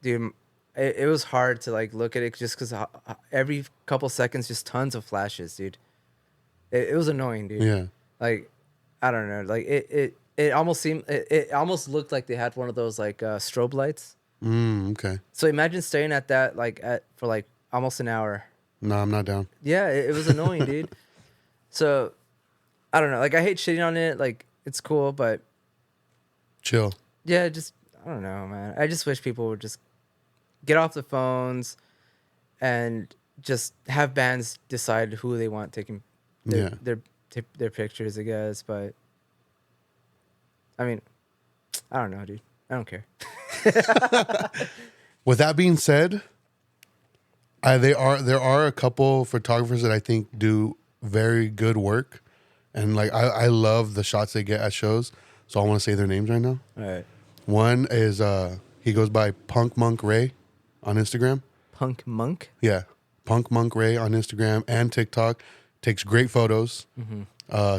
dude. It was hard to like look at it just because every couple seconds, just tons of flashes, dude. It was annoying, dude. Yeah. Like, I don't know. Like it almost seemed it almost looked like they had one of those like strobe lights. Okay. So imagine staring at that for like almost an hour. No, I'm not down. Yeah, it was annoying, dude. So I don't know. Like I hate shitting on it. Like it's cool, but Chill. yeah, just I don't know, man. I just wish people would just get off the phones and just have bands decide who they want taking their pictures, I guess. But I mean, I don't know, dude. I don't care. With that being said, there are a couple photographers that I think do very good work, and like I love the shots they get at shows. So I want to say their names right now. All right. One is he goes by Punk Monk Ray on Instagram. Punk Monk? Yeah, Punk Monk Ray on Instagram and TikTok. Takes great photos.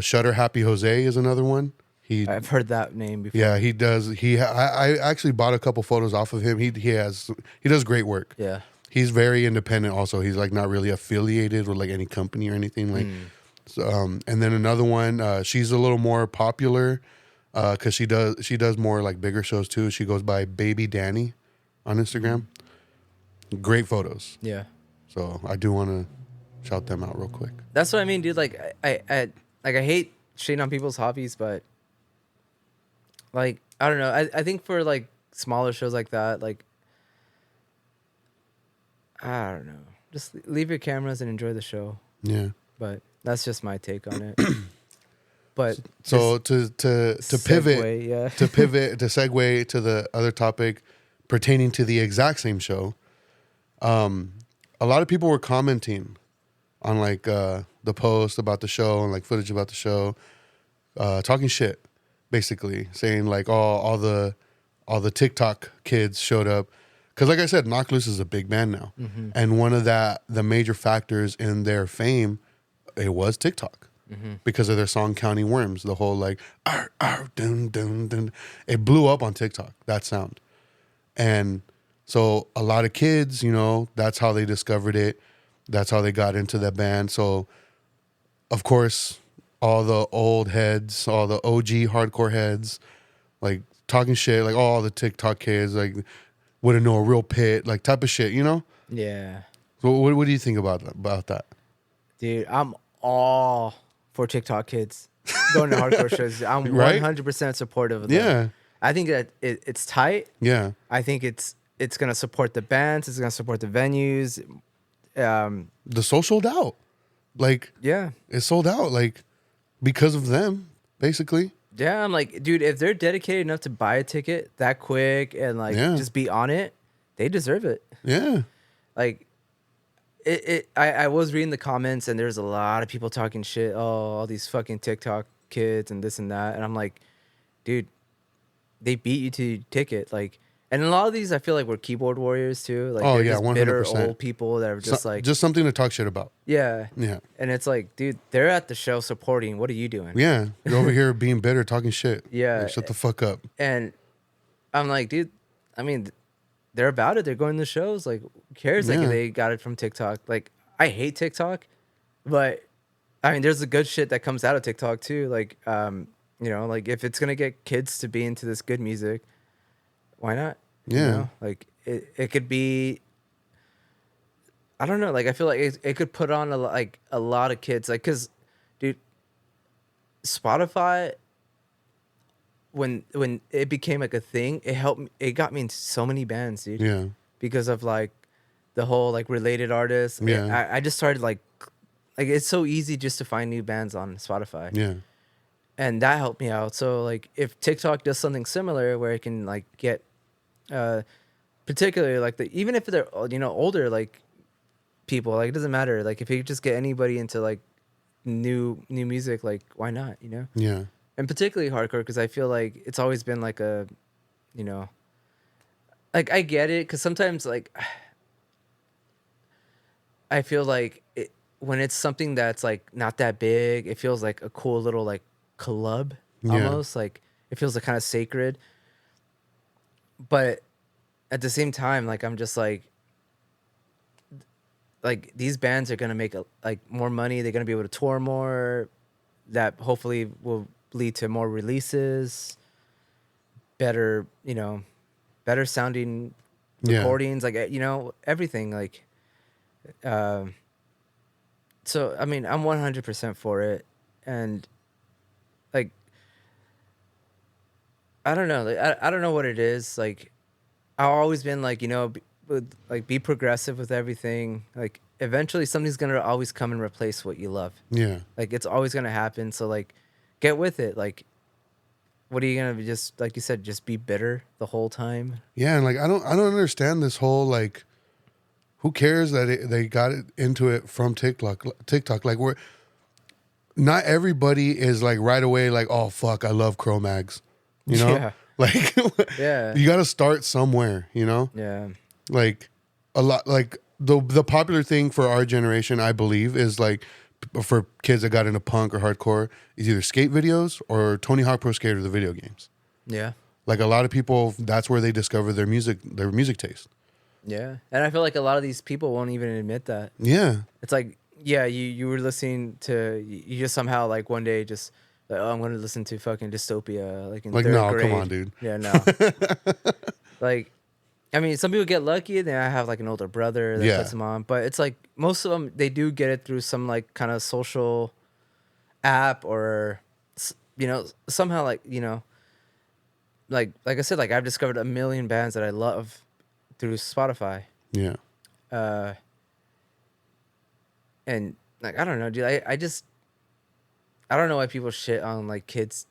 Shutter Happy Jose is another one. I've heard that name before. Yeah, he does. I actually bought a couple photos off of him. He does great work. Yeah. He's very independent. Also, he's like not really affiliated with like any company or anything. Like, so, and then another one. She's a little more popular because she does more like bigger shows too. She goes by Baby Danny on Instagram. Great photos. Yeah. So I do want to shout them out real quick. That's what I mean, dude. Like I hate shitting on people's hobbies, but like I don't know. I think for like smaller shows like that, like I don't know. Just leave your cameras and enjoy the show. Yeah. But that's just my take on it. But so to pivot, yeah. to segue to the other topic pertaining to the exact same show, a lot of people were commenting on like the post about the show and like footage about the show, talking shit, basically saying like all the TikTok kids showed up. Because like I said, Knocked Loose is a big band now. And one of the major factors in their fame, it was TikTok. Because of their song County Worms. The whole like, arr, arr, dun, dun, dun. It blew up on TikTok, that sound. And so a lot of kids, you know, that's how they discovered it. That's how they got into that band. So, of course, all the old heads, all the OG hardcore heads, like talking shit, like all the TikTok kids, like wouldn't know a real pit, like type of shit, you know? Yeah. So what do you think about that? Dude, I'm all for TikTok kids going to hardcore shows. I'm Right? 100% supportive of that. Yeah. I think that it's tight. Yeah. I think it's going to support the bands. It's going to support the venues. The show sold out. Like, Yeah. it sold out, like, because of them, basically. Yeah, I'm like, dude, if they're dedicated enough to buy a ticket that quick and like just be on it, they deserve it. Yeah. Like, I was reading the comments and there's a lot of people talking shit. Oh, all these fucking TikTok kids and this and that. And I'm like, dude, they beat you to your ticket. Like, And a lot of these, I feel like, were keyboard warriors too. Like, Oh they're yeah, just 100%. bitter old people that are just like, just something to talk shit about. yeah, Yeah. And it's like, dude, they're at the show supporting. What are you doing? Yeah, you're over here being bitter, talking shit. Yeah. Like, shut the fuck up. And I'm like, dude, I mean, they're about it. They're going to shows. Like, who cares? Like, Yeah. they got it from TikTok. Like, I hate TikTok, but I mean, there's the good shit that comes out of TikTok too. Like, you know, like if it's gonna get kids to be into this good music, why not? Yeah. You know? Like it could be. I don't know. Like I feel like it could put on a lot of kids. Like, cause, dude, Spotify. When it became like a thing, it helped me. It got me into so many bands, dude. Yeah. Because of like the whole like related artists. Yeah. I just started like it's so easy just to find new bands on Spotify. Yeah. And that helped me out. So like if TikTok does something similar where it can like get particularly like even if they're, you know, older like people, like it doesn't matter. Like if you could just get anybody into like new music, like why not, you know? Yeah. And particularly hardcore, because I feel like it's always been like a, you know, like I get it, because sometimes like I feel like when it's something that's like not that big, it feels like a cool little like club almost. Like it feels like kind of sacred. But at the same time, like I'm just like these bands are gonna make like more money. They're gonna be able to tour more. That hopefully will lead to more releases, better, you know, better sounding recordings, like, you know, everything. Like, so I mean, I'm 100% for it, and like, I don't know, like, I don't know what it is. Like, I've always been like, you know, be progressive with everything. Like, eventually, something's gonna always come and replace what you love. Yeah. Like, it's always gonna happen. So like, get with it. Like, what are you gonna be, just like you said, just be bitter the whole time? Yeah, and like I don't understand this whole like, who cares that they got it into it from TikTok? Like we're not everybody is like right away like, oh fuck, I love Cro-Mags, you know? Yeah. Like, Yeah. you got to start somewhere, you know? Yeah. Like a lot, like the popular thing for our generation, I believe, is like for kids that got into punk or hardcore, is either skate videos or Tony Hawk Pro Skater, the video games. Yeah. Like a lot of people, that's where they discover their music taste. Yeah. And I feel like a lot of these people won't even admit that. Yeah. It's like, yeah, you were listening to, you just somehow like one day just like, oh, I'm going to listen to fucking Dystopia like in Like, third no, grade. come on, dude. Yeah, no. Like, I mean, some people get lucky. Then I have like an older brother that puts them on, but it's like most of them, they do get it through some like kind of social app or, you know, somehow like, you know, like I said, like I've discovered a million bands that I love through Spotify. Yeah. And like, I don't know, dude, I don't know why people shit on like kids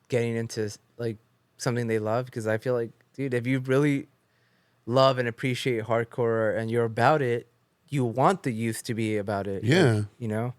getting into like something they love, because I feel like, dude, if you really love and appreciate hardcore and you're about it, you want the youth to be about it. Yeah. Like, you know?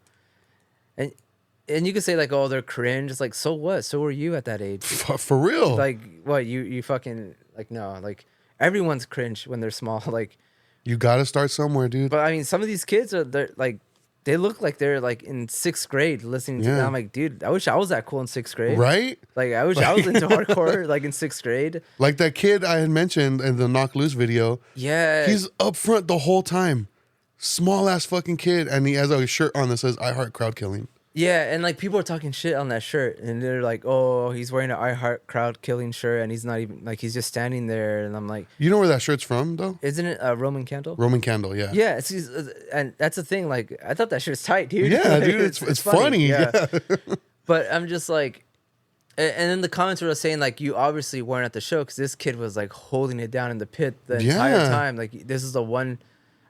And you could say like, oh, they're cringe. It's like, so what? So were you at that age? For real. Like, what, you fucking, like, no, like everyone's cringe when they're small. Like, you got to start somewhere, dude. but I mean, some of these kids they're like, they look like they're like in 6th grade listening to them. I'm like, dude, I wish I was that cool in 6th grade. Right? Like, I wish I was into hardcore like in 6th grade. Like that kid I had mentioned in the Knock Loose video. Yeah. He's up front the whole time. Small ass fucking kid. And he has a shirt on that says I Heart Crowd Killing. Yeah, and like people are talking shit on that shirt, and they're like, "Oh, he's wearing an I Heart Crowd Killing shirt, and he's not even like he's just standing there." And I'm like, you know where that shirt's from, though? "Isn't it a Roman Candle?" Roman Candle, yeah. Yeah, and that's the thing. Like, I thought that shirt's tight, dude. Yeah, Like, dude, it's funny. Yeah. But I'm just like, and then the comments were saying like, "You obviously weren't at the show because this kid was like holding it down in the pit the entire time. Like, this is the one.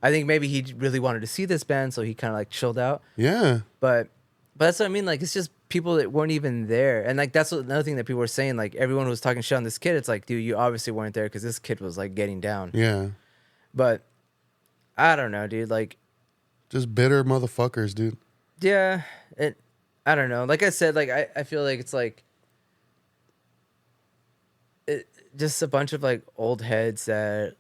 I think maybe he really wanted to see this band, so he kind of like chilled out. Yeah. But that's what I mean. Like, it's just people that weren't even there. And like, that's another thing that people were saying. Like, everyone who was talking shit on this kid, it's like, dude, you obviously weren't there because this kid was like getting down. Yeah. But I don't know, dude. Like, just bitter motherfuckers, dude. Yeah. I don't know. Like I said, like, I feel like it's like, just a bunch of like old heads that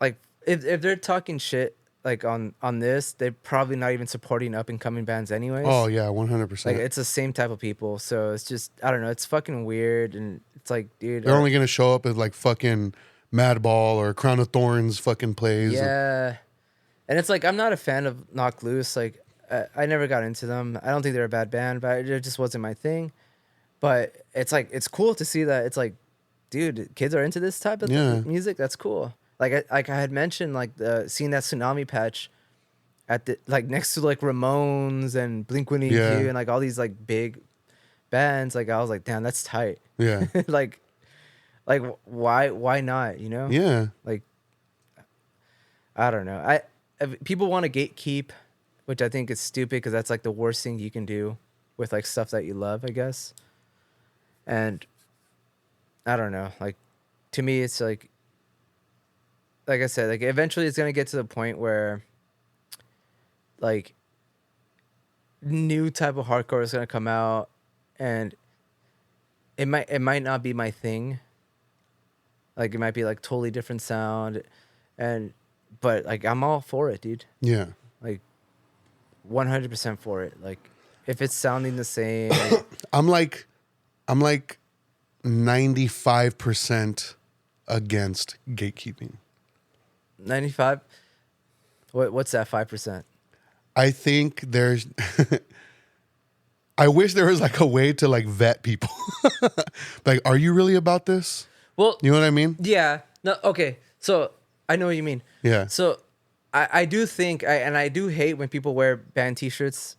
like if they're talking shit like on this, they're probably not even supporting up and coming bands anyways. Oh yeah, Like 100%. it's the same type of people, so it's just I don't know. It's fucking weird, and it's like, dude, They're only gonna show up as like fucking Madball or Crown of Thorns fucking plays. yeah. And it's like I'm not a fan of Knock Loose. Like I never got into them. I don't think they're a bad band, but it just wasn't my thing. But it's like it's cool to see that it's like, dude, kids are into this type of music. That's cool. Like I had mentioned, like seeing that Tsunami patch at the like next to like Ramones and Blink-182 and like all these like big bands. Like I was like, damn, that's tight. Yeah. like why not? You know? Yeah. Like I don't know. If people want to gatekeep, which I think is stupid because that's like the worst thing you can do with like stuff that you love, I guess. And I don't know. Like to me, it's like I said, like eventually it's gonna get to the point where like new type of hardcore is gonna come out, and it might not be my thing. Like it might be like totally different sound, but like I'm all for it, dude. Yeah. Like 100% for it. Like if it's sounding the same. I'm like 95% against gatekeeping. 95. What's that 5%? I think there's I wish there was like a way to like vet people. Like, are you really about this? Well, you know what I mean? Yeah. No. Okay. So I know what you mean. Yeah. So I do think I do hate when people wear band T-shirts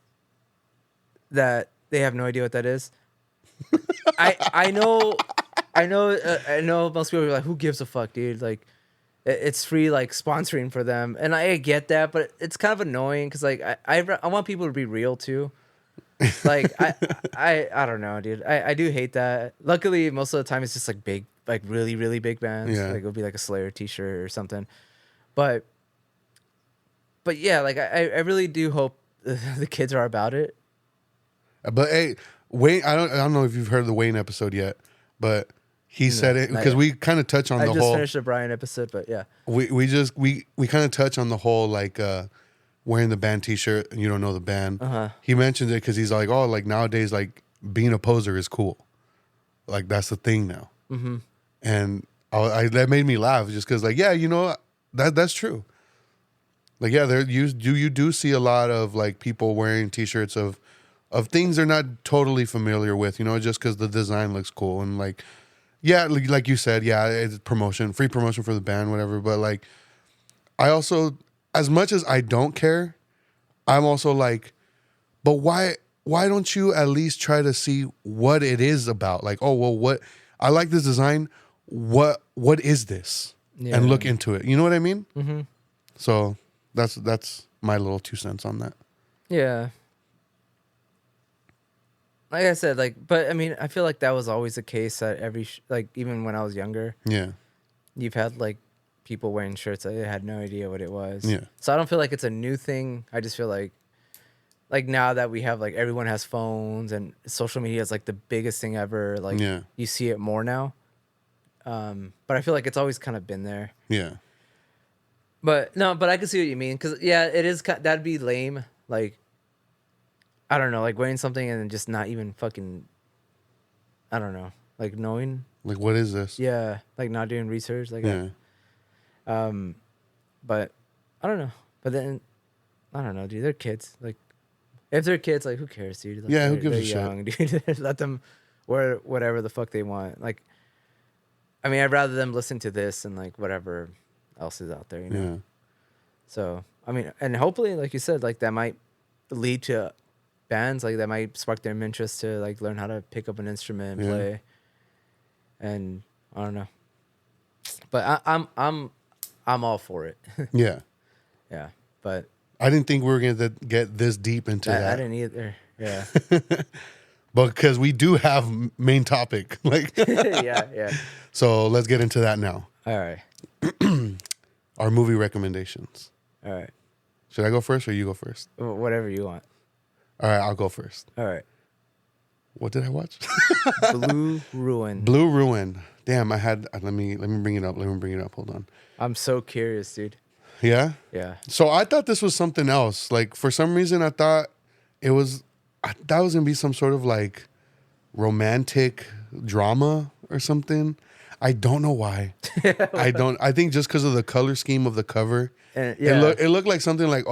that they have no idea what that is. I know most people are like, who gives a fuck, dude? Like it's free like sponsoring for them, and I get that, but it's kind of annoying because like I want people to be real too. Like I don't know, dude. I do hate that. Luckily, most of the time it's just like big, like really really big bands. Yeah. Like it'll be like a Slayer T-shirt or something. But yeah, like I really do hope the kids are about it. But hey, Wayne, I don't know if you've heard the Wayne episode yet, but he said it because we kind of touch on the whole. I just finished the Brian episode, but yeah, we kind of touch on the whole like wearing the band T-shirt and you don't know the band. He mentions it because he's like, oh, like nowadays, like being a poser is cool, like that's the thing now. Mm-hmm. And that made me laugh just because, like, yeah, you know that's true. Like, yeah, you do see a lot of like people wearing T-shirts of things they're not totally familiar with, you know, just because the design looks cool and like, yeah, like you said, yeah, it's free promotion for the band, whatever. But like, I also, as much as I don't care, I'm also like, but why don't you at least try to see what it is about? Like, oh well, what I like this design. What is this? Yeah. And look into it. You know what I mean? Mm-hmm. So that's my little 2 cents on that. Yeah. Like I said, like, but I mean, I feel like that was always the case at every, like, even when I was younger. Yeah. You've had, like, people wearing shirts that they had no idea what it was. Yeah. So I don't feel like it's a new thing. I just feel like now that we have, like, everyone has phones and social media is, like, the biggest thing ever. Like, you see it more now. But I feel like it's always kind of been there. Yeah. But, no, but I can see what you mean. Because, yeah, it is, that'd be lame. Like, I don't know, like wearing something and then just not even fucking, I don't know, like knowing. Like, what is this? Yeah, like not doing research, like yeah. But I don't know. But then, I don't know, dude. They're kids. Like, if they're kids, like who cares, dude? Like, yeah, who gives a young, shit? Dude. Let them wear whatever the fuck they want. Like, I mean, I'd rather them listen to this and like whatever else is out there, you know. Yeah. So I mean, and hopefully, like you said, like that might lead to bands, like that might spark their interest to like learn how to pick up an instrument and play. And I don't know, but I'm all for it. Yeah. Yeah, but I didn't think we were gonna get this deep into that. I didn't either. Yeah. But because we do have main topic, like yeah. So let's get into that now. All right. Our movie recommendations. All right. Should I go first or you go first? Whatever you want. All right, I'll go first. All right. What did I watch? Blue Ruin. Blue Ruin, Damn, I had. Let me bring it up. Let me bring it up. Hold on. I'm so curious, dude. Yeah. Yeah. So I thought this was something else. Like for some reason, I thought it was. I thought it was gonna be some sort of like romantic drama or something. I don't know why. I don't. I think just because of the color scheme of the cover, And, yeah. it looked like something like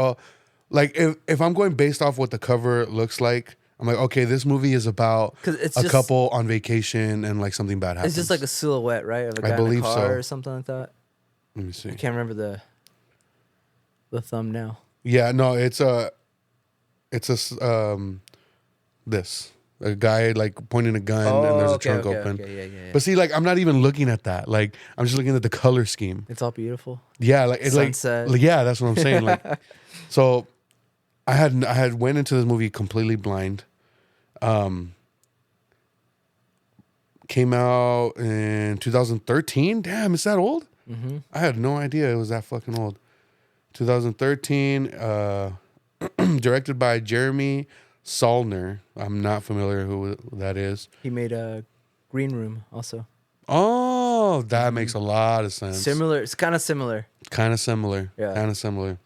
like if I'm going based off what the cover looks like, I'm like, okay, this movie is about 'Cause it's a just- couple on vacation and like something bad happens. It's just like a silhouette, right, of a I guy in a believe car so. or something like that. Let me see. I can't remember the thumbnail. Yeah, no, it's this a guy like pointing a gun and there's a trunk open. Okay, yeah. But see, like I'm not even looking at that. Like I'm just looking at the color scheme. It's all beautiful. Yeah, like it's Sunset. like yeah, that's what I'm saying. Like, so I had went into this movie completely blind. Came out in 2013. Damn, it's that old? Mm-hmm. I had no idea it was that fucking old. 2013. Directed by Jeremy Saulner. I'm not familiar who that is. He made a Green Room also. Oh, that makes a lot of sense. Similar. It's kind of similar. Kind of similar. Yeah. Kind of similar.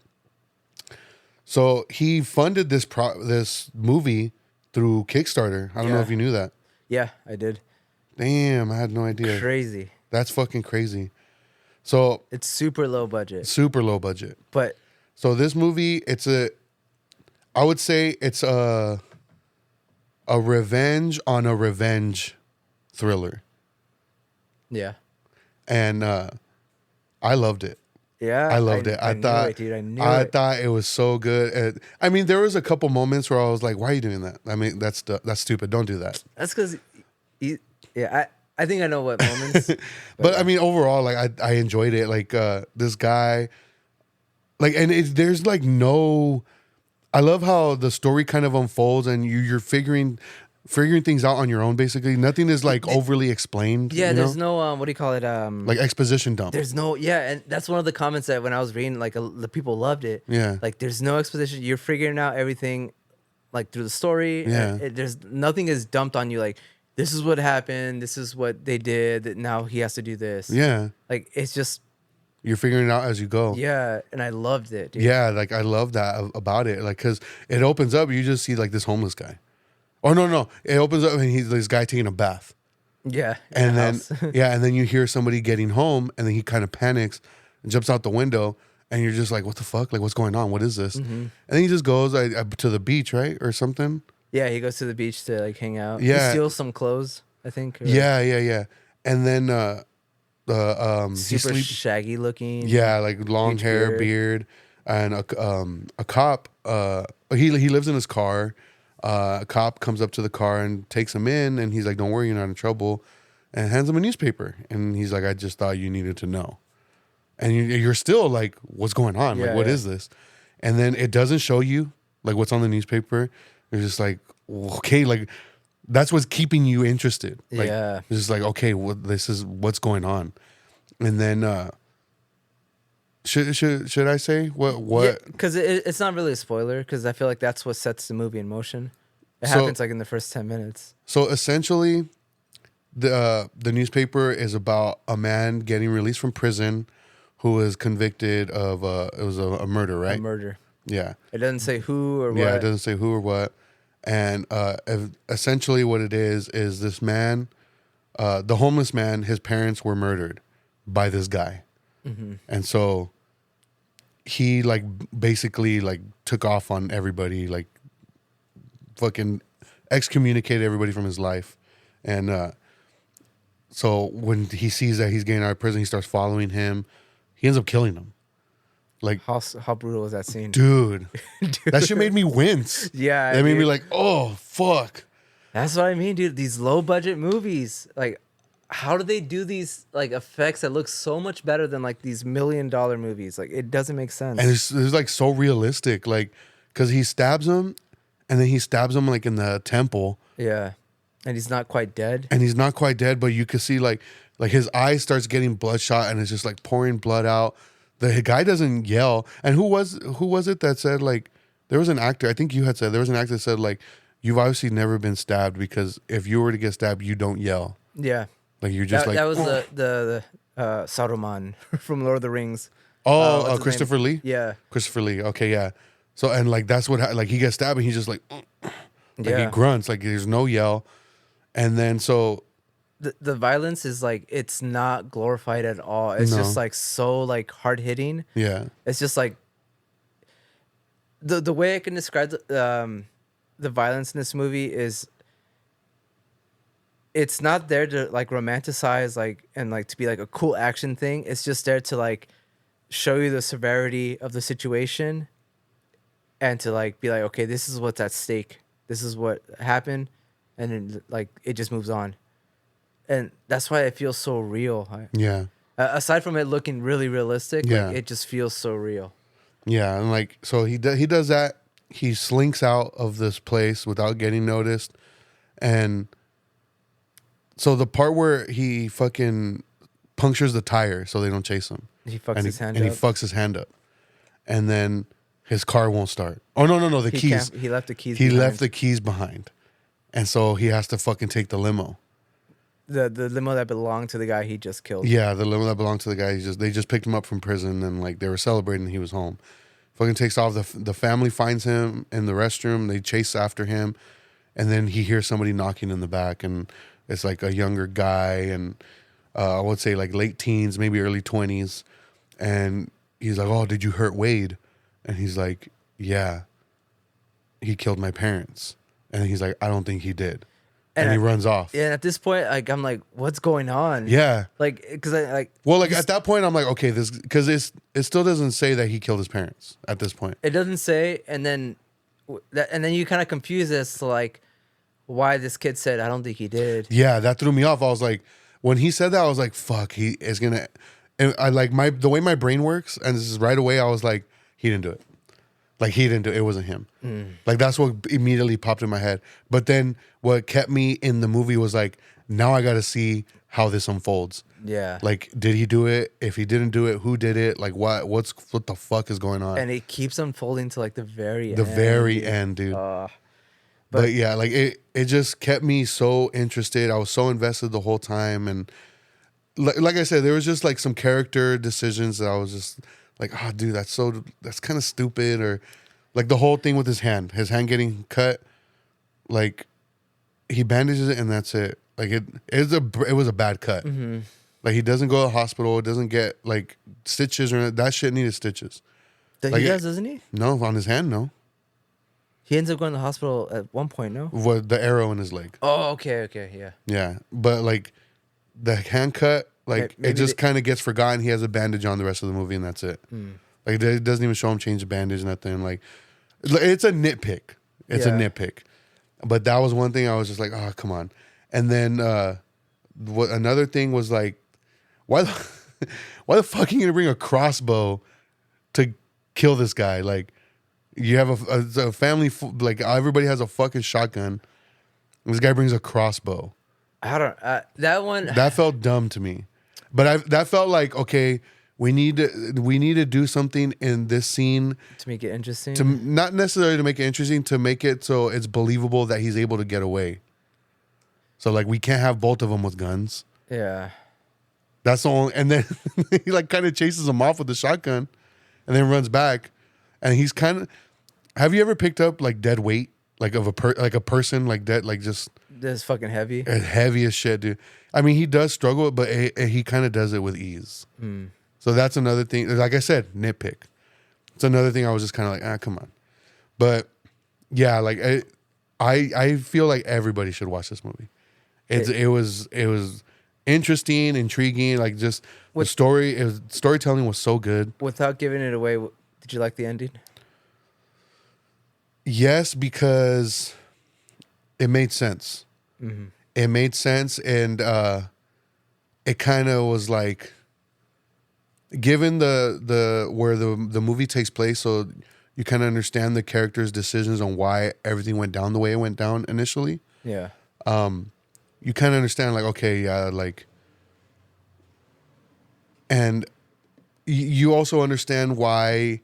So he funded this movie through Kickstarter. I don't know Yeah. if you knew that. Yeah, I did. Damn, I had no idea. Crazy. That's fucking crazy. So It's super low budget, super low budget. but So this movie, I would say it's a revenge on a revenge thriller. yeah, And I loved it. yeah. I loved it. I knew thought, it, dude. I knew I it. thought it was so good. I mean, there was a couple moments where I was like, "Why are you doing that?" I mean, that's stupid. Don't do that. That's because, I think I know what moments. But I mean, overall, like I enjoyed it. Like this guy, like, and there's like no. I love how the story kind of unfolds, and you're figuring things out on your own. Basically, nothing is like overly explained. yeah, you there's know? no what do you call it? Like exposition dump. There's no and that's one of the comments that when I was reading, like the people loved it. Yeah. Like there's no exposition. You're figuring out everything, like through the story. Yeah. There's nothing is dumped on you. Like this is what happened. This is what they did. That now he has to do this. Yeah, Like it's just you're figuring it out as you go. yeah, and I loved it. Dude. Yeah, like I love that about it. Like, cause it opens up, you just see like this homeless guy. Oh no, it opens up and he's this guy taking a bath, Yeah. and then and then you hear somebody getting home, and then he kind of panics and jumps out the window, and you're just like, what the fuck? Like, what's going on? What is this? And then he just goes to the beach, right, or something. Yeah, he goes to the beach to like hang out. Yeah. He steals some clothes, I think. or- Yeah, and then he Super sleeps. shaggy looking. Yeah, like long Huge hair, beard, and a cop. He lives in his car. A cop comes up to the car and takes him in, and he's like, "Don't worry, you're not in trouble," and hands him a newspaper. And he's like, "I just thought you needed to know," and you're still like, "What's going on? Like, Yeah, what yeah. is this?" And then it doesn't show you like what's on the newspaper. You're just like, okay, like that's what's keeping you interested. Like, Yeah. it's just like, okay, this is what's going on. And then should I say what? Because it's not really a spoiler. Because I feel like that's what sets the movie in motion. It So- happens like in the first 10 minutes. So essentially, the newspaper is about a man getting released from prison who was convicted of it was a murder, right? A murder. Yeah. It doesn't say who or what. Yeah, it doesn't say who or what. And essentially what it is this man, the homeless man, his parents were murdered by this guy. And so he like basically like took off on everybody, like fucking excommunicated everybody from his life. And so when he sees that he's getting out of prison, he starts following him. He ends up killing him. Like, How brutal was that scene? dude, that shit made me wince. Yeah, That made me dude. like, oh, fuck. That's what I mean, dude. These low budget movies, like, how do they do these like effects that look so much better than like these $1 million movies? Like, it doesn't make sense. And it's like so realistic. Like, because he stabs him and then he stabs him like in the temple yeah, and he's not quite dead. and he's not quite dead, but you can see like his eye starts getting bloodshot and it's just like pouring blood out. The guy doesn't yell. And who was it that said like, there was an actor, I think you had said, there was an actor that said like, you've obviously never been stabbed because if you were to get stabbed, you don't yell. Yeah, Like you're just that was the Saruman from Lord of the Rings. What's his Christopher name? Lee. Yeah, Christopher Lee. Okay, yeah. So and like that's what like he gets stabbed and he's just like he yeah. grunts like there's no yell, and then so The violence is like it's not glorified at all. It's no, just like so like hard hitting. yeah, It's just like the way I can describe the violence in this movie is it's not there to like romanticize like and like to be like a cool action thing. It's just there to like show you the severity of the situation and to like be like, okay, this is what's at stake. This is what happened, and then like it just moves on, and that's why it feels so real. yeah, Aside from it looking really realistic, yeah, like it just feels so real. yeah, and like so he does that. He slinks out of this place without getting noticed, and so the part where he fucking punctures the tire so they don't chase him. He fucks and his hand and up. he fucks his hand up, and then his car won't start. Oh no, the keys. He left the keys. He behind. left the keys behind, and so he has to fucking take the limo. the limo that belonged to the guy he just killed. Yeah, the limo that belonged to the guy. They just picked him up from prison, and like they were celebrating, he was home. Fucking takes off. The family finds him in the restroom. They chase after him, and then he hears somebody knocking in the back, and it's like a younger guy, and I would say like late teens, maybe early 20s, and he's like, "Oh, did you hurt Wade?" And he's like, "Yeah, he killed my parents." And he's like, "I don't think he did." And he runs off. Yeah, and at this point, like I'm like, what's going on? Yeah. Like, cause I like. Well, like at that point, I'm like, okay, this because it still doesn't say that he killed his parents at this point. It doesn't say, and then you kind of confuse as to like why this kid said, "I don't think he did." Yeah, that threw me off. I was like, when he said that, I was like, fuck, he is gonna. And I like the way my brain works, and this is right away. I was like, he didn't do it. Like he didn't do it. It wasn't him. Like that's what immediately popped in my head. But then what kept me in the movie was like, now I got to see how this unfolds. Yeah. Like, did he do it? If he didn't do it, who did it? Like, what the fuck is going on? And it keeps unfolding to like the very The end. very end, dude. But yeah, like it just kept me so interested. I was so invested the whole time, and like I said, there was just like some character decisions that I was just like, oh, dude, that's kind of stupid, or like the whole thing with his hand getting cut, like he bandages it and that's it. Like it was a bad cut. Mm-hmm. Like he doesn't go to the hospital, it doesn't get like stitches or that shit needed stitches. He Like does, doesn't he? No, on his hand, no. He ends up going to the hospital at one point, no? With the arrow in his leg. Oh, okay, yeah. Yeah, but like the hand cut, like Maybe it just kind of gets forgotten. He has a bandage on the rest of the movie, and that's it. Like it doesn't even show him change the bandage, nothing. Like it's a nitpick. It's a nitpick. But that was one thing I was just like, oh, come on. And then what another thing was like, why the fuck are you gonna bring a crossbow to kill this guy? Like you have a family, like everybody has a fucking shotgun. This guy brings a crossbow. I don't. That one. That felt dumb to me, but that felt like, okay, we need to do something in this scene To make it interesting. to not necessarily to make it interesting, to make it so it's believable that he's able to get away. So like we can't have both of them with guns. Yeah. That's the only. And then he like kind of chases him off with the shotgun, and then runs back, and he's kind of. Have you ever picked up like dead weight, like of a person like dead, like just. This fucking heavy. Heavy as shit, dude. I mean, he does struggle, but he kind of does it with ease. So that's another thing. Like I said, nitpick. It's another thing I was just kind of like, come on. But yeah, like I feel like everybody should watch this movie. It was interesting, intriguing. Like just the storytelling was so good. Without giving it away, did you like the ending? Yes, because it made sense. It made sense, and it kind of was like, given the where the movie takes place, so you kind of understand the characters' decisions on why everything went down the way it went down initially. Yeah. You kind of understand, like, okay, yeah, like, and you also understand why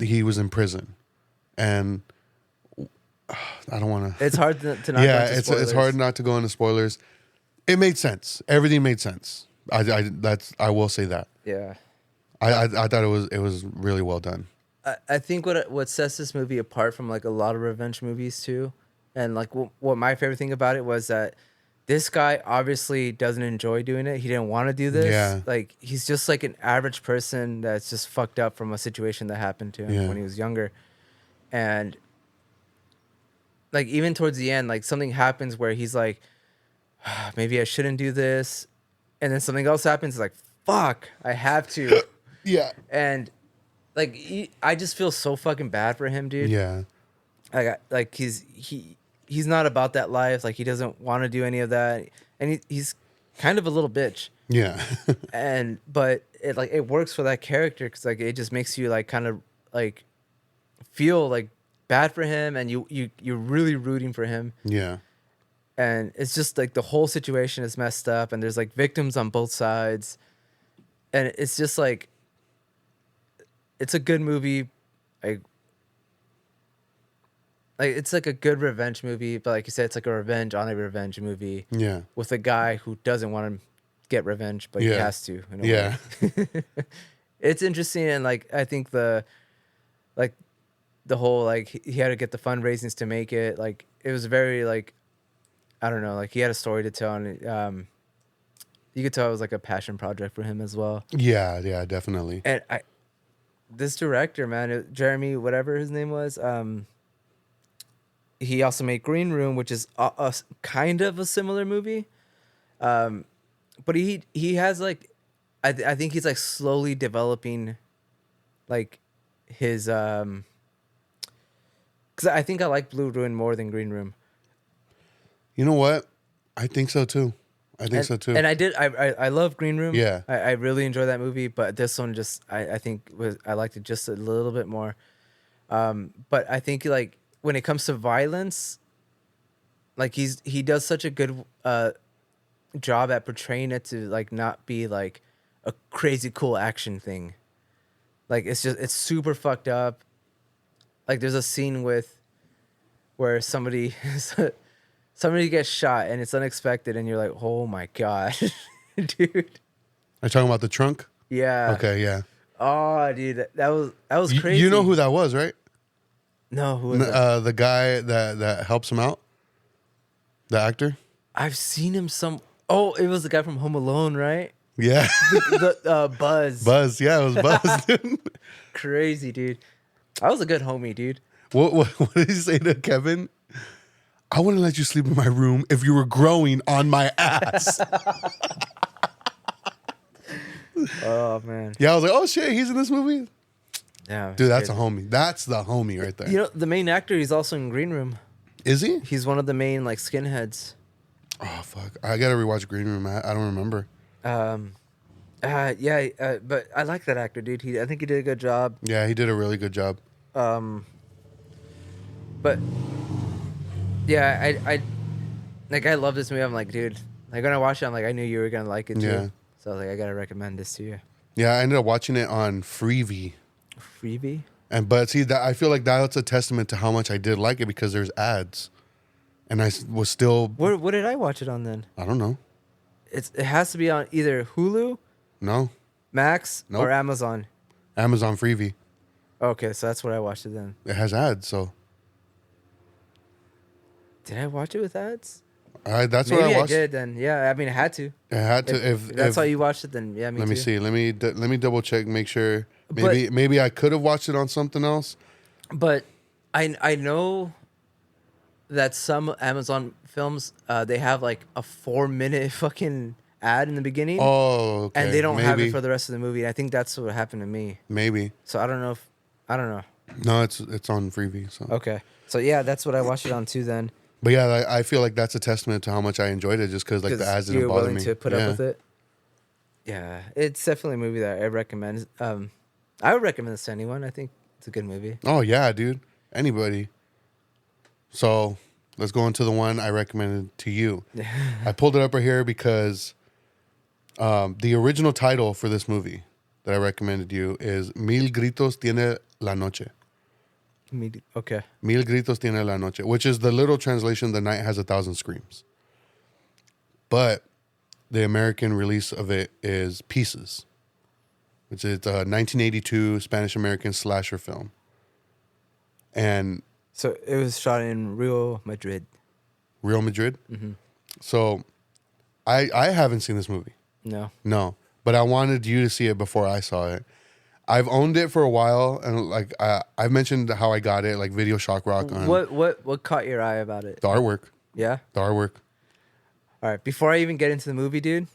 he was in prison, and I don't want It's hard to not go Yeah, into it's spoilers. hard not to go into spoilers. It made sense. Everything made sense. I will say that. Yeah. I thought it was really well done. I think what sets this movie apart from like a lot of revenge movies too, and like what my favorite thing about it was that this guy obviously doesn't enjoy doing it. He didn't want to do this. Yeah. Like he's just like an average person that's just fucked up from a situation that happened to him when he was younger, and like even towards the end, like something happens where he's like, maybe I shouldn't do this, and then something else happens. He's like, fuck, I have to. Yeah. And like I just feel so fucking bad for him, dude. Yeah. Like he's not about that life. Like he doesn't want to do any of that, and he's kind of a little bitch. Yeah. But it works for that character because like it just makes you like kind of like feel like bad for him, and you're really rooting for him. Yeah. And it's just like the whole situation is messed up, and there's like victims on both sides, and it's just like it's a good movie, like it's like a good revenge movie, but like you said, it's like a revenge on a revenge movie. Yeah. With a guy who doesn't want to get revenge, but he has to. In a way. It's interesting, and like I think the whole like he had to get the fundraisings to make it. Like it was very like I don't know, like he had a story to tell, and you could tell it was like a passion project for him as well. Yeah. Yeah. Definitely. And this director, man, Jeremy, whatever his name was, he also made Green Room, which is a kind of a similar movie. But he has like, I think he's like slowly developing, like his because I think I like Blue Ruin more than Green Room. You know what? I think so too. And I love Green Room. Yeah. I really enjoy that movie, but this one just I think I liked it just a little bit more. But I think like when it comes to violence, like he does such a good job at portraying it to like not be like a crazy cool action thing. Like it's super fucked up. Like there's a scene where somebody gets shot and it's unexpected and you're like, oh my god, dude. Are you talking about the trunk? Yeah. Okay, yeah. Oh, dude, that was crazy. You know who that was, right? No, who was that? The guy that helps him out, the actor. I've seen him Oh, it was the guy from Home Alone, right? Yeah. the Buzz. Buzz, yeah, it was Buzz. Dude. Crazy, dude. I was a good homie, dude. What did he say to Kevin? I wouldn't let you sleep in my room if you were growing on my ass. Oh man. Yeah, I was like, oh shit, he's in this movie. Yeah, dude, that's a homie. That's the homie right there. You know, the main actor, he's also in Green Room. Is he? He's one of the main like skinheads. Oh fuck! I gotta rewatch Green Room. I don't remember. Yeah, but I like that actor, dude. I think he did a good job. Yeah, he did a really good job. But yeah, I love this movie. I'm like, dude, like when I watched it, I'm like, I knew you were gonna like it too. Yeah. So I was like, I gotta recommend this to you. Yeah, I ended up watching it on Freevee. Freebie? But see, that I feel like that's a testament to how much I did like it because there's ads, and I was still. What did I watch it on then? I don't know. It has to be on either Hulu, No, Max, Nope. or Amazon. Amazon Freevee. Okay, so that's what I watched it then. It has ads, so. Did I watch it with ads? That's Maybe what I watched. I did then. Yeah, I mean, I had to. I had to. If that's how you watched it, then yeah, me let too. me see. Let me double check. Make sure. But- Maybe I could have watched it on something else. But I know that some Amazon films they have like a 4-minute fucking ad in the beginning. Oh, okay. And they don't have Maybe. it for the rest of the movie. I think that's what happened to me. Maybe. So I don't know. No, it's on Freevee. So. Okay. So yeah, that's what I watched it on too then. But yeah, I feel like that's a testament to how much I enjoyed it, just because like the ads didn't you're bother willing me. to put up with it. Yeah, it's definitely a movie that I recommend. I would recommend this to anyone. I think it's a good movie. Oh yeah, dude. Anybody. So let's go into the one I recommended to you. I pulled it up right here because the original title for this movie that I recommended you is Mil Gritos Tiene la Noche, Okay. Mil gritos tiene la noche, which is the literal translation, the night has 1,000 screams. But the American release of it is Pieces, which is a 1982 Spanish-American slasher film. And So it was shot in Real Madrid. Real Madrid? Mm-hmm. So I haven't seen this movie. No. But I wanted you to see it before I saw it. I've owned it for a while, and like I've mentioned how I got it, like Video Shock Rock. On What caught your eye about it? the artwork. Yeah. The artwork. All right. Before I even get into the movie, dude,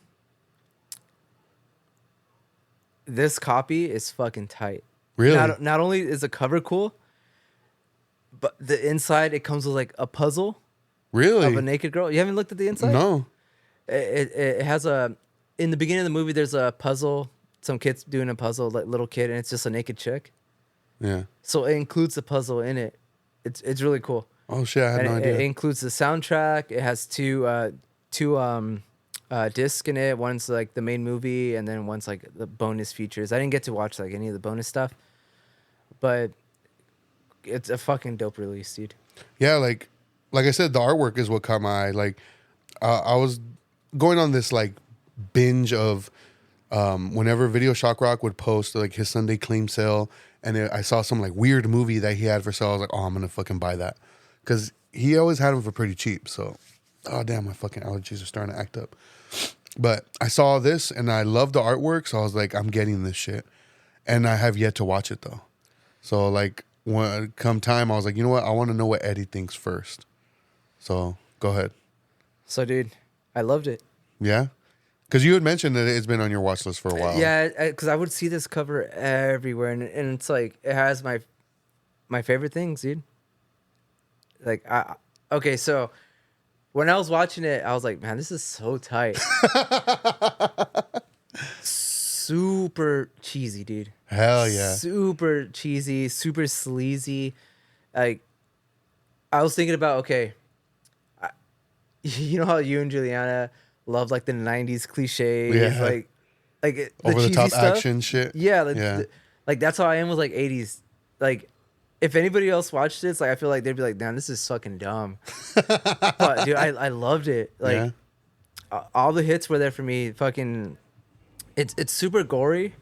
this copy is fucking tight. Really? Not only is the cover cool, but the inside it comes with like a puzzle. Really? Of a naked girl. You haven't looked at the inside? No. It has in the beginning of the movie. There's a puzzle. Some kid's doing a puzzle, like little kid, and it's just a naked chick. Yeah. So it includes the puzzle in it. It's really cool. Oh shit! I had no idea. It includes the soundtrack. It has two discs in it. One's like the main movie, and then one's like the bonus features. I didn't get to watch like any of the bonus stuff, but it's a fucking dope release, dude. Yeah, like I said, the artwork is what caught my eye. Like I was going on this like binge of whenever Video Shock Rock would post like his Sunday claim sale, and I saw some like weird movie that he had for sale. I was like, oh, I'm gonna fucking buy that, because he always had them for pretty cheap. So, oh damn, my fucking allergies are starting to act up. But I saw this and I love the artwork, so I was like, I'm getting this shit, and I have yet to watch it though. So like when come time, I was like, you know what, I want to know what Eddie thinks first. So go ahead. So, dude, I loved it. Yeah. Because you had mentioned that it's been on your watch list for a while. Yeah, because I would see this cover everywhere, and it's like it has my favorite things, dude. Like, okay, so when I was watching it, I was like, man, this is so tight. Super cheesy, dude. Hell yeah. Super cheesy, super sleazy. Like, I was thinking about, okay, you know how you and Juliana love like the 90s cliches, Yeah. like Over the top stuff. action shit. Yeah, like that's how I am with like 80s. Like if anybody else watched this, like I feel like they'd be like, "Damn, this is fucking dumb." But dude, I loved it. Like all the hits were there for me. Fucking, it's super gory,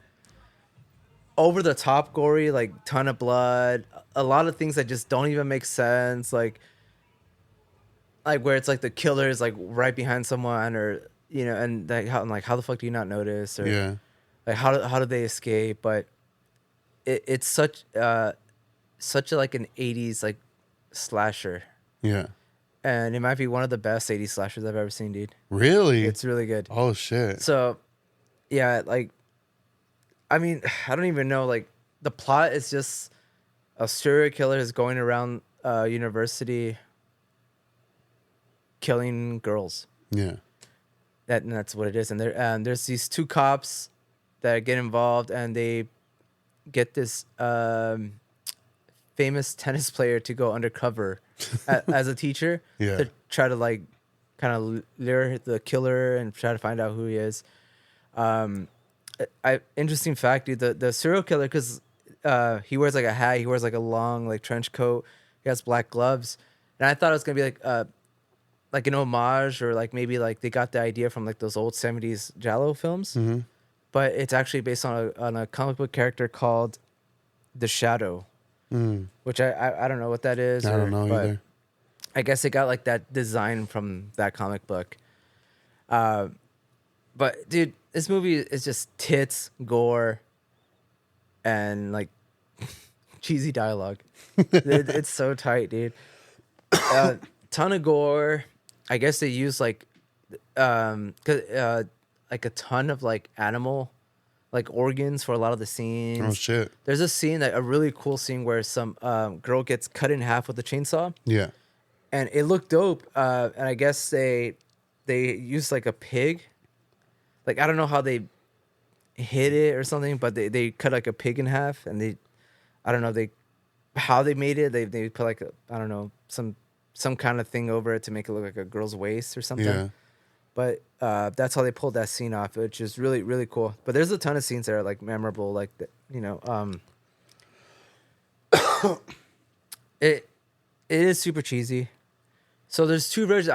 over the top gory, like ton of blood, a lot of things that just don't even make sense, like where it's like the killer is like right behind someone, or you know, and like how the fuck do you not notice, or like how did they escape? But it's such a, like an 80s like slasher. Yeah. And it might be one of the best 80s slashers I've ever seen, dude. Really? It's really good. Oh shit. So yeah, like I mean, I don't even know, like the plot is just a serial killer is going around university killing girls. Yeah. That's what it is. And there's these two cops that get involved, and they get this famous tennis player to go undercover as a teacher to try to like kind of lure the killer and try to find out who he is. Interesting fact, dude, the serial killer, because he wears like a hat, he wears like a long like trench coat, he has black gloves, and I thought it was gonna be like an homage, or like maybe like they got the idea from like those old 70s Giallo films. Mm-hmm. But it's actually based on a comic book character called The Shadow, which I don't know what that is. I don't know either. I guess it got like that design from that comic book. But dude, this movie is just tits, gore, and like cheesy dialogue. It's so tight, dude. Ton of gore. I guess they use like like a ton of like animal like organs for a lot of the scenes. Oh shit. There's a scene, a really cool scene where some girl gets cut in half with a chainsaw. Yeah. And it looked dope. And I guess they used like a pig. Like I don't know how they hit it or something, but they cut like a pig in half, and I don't know how they made it. They put like I don't know, some kind of thing over it to make it look like a girl's waist or something. Yeah. But that's how they pulled that scene off, which is really, really cool. But there's a ton of scenes that are like memorable, like you know, It is super cheesy. So there's two versions.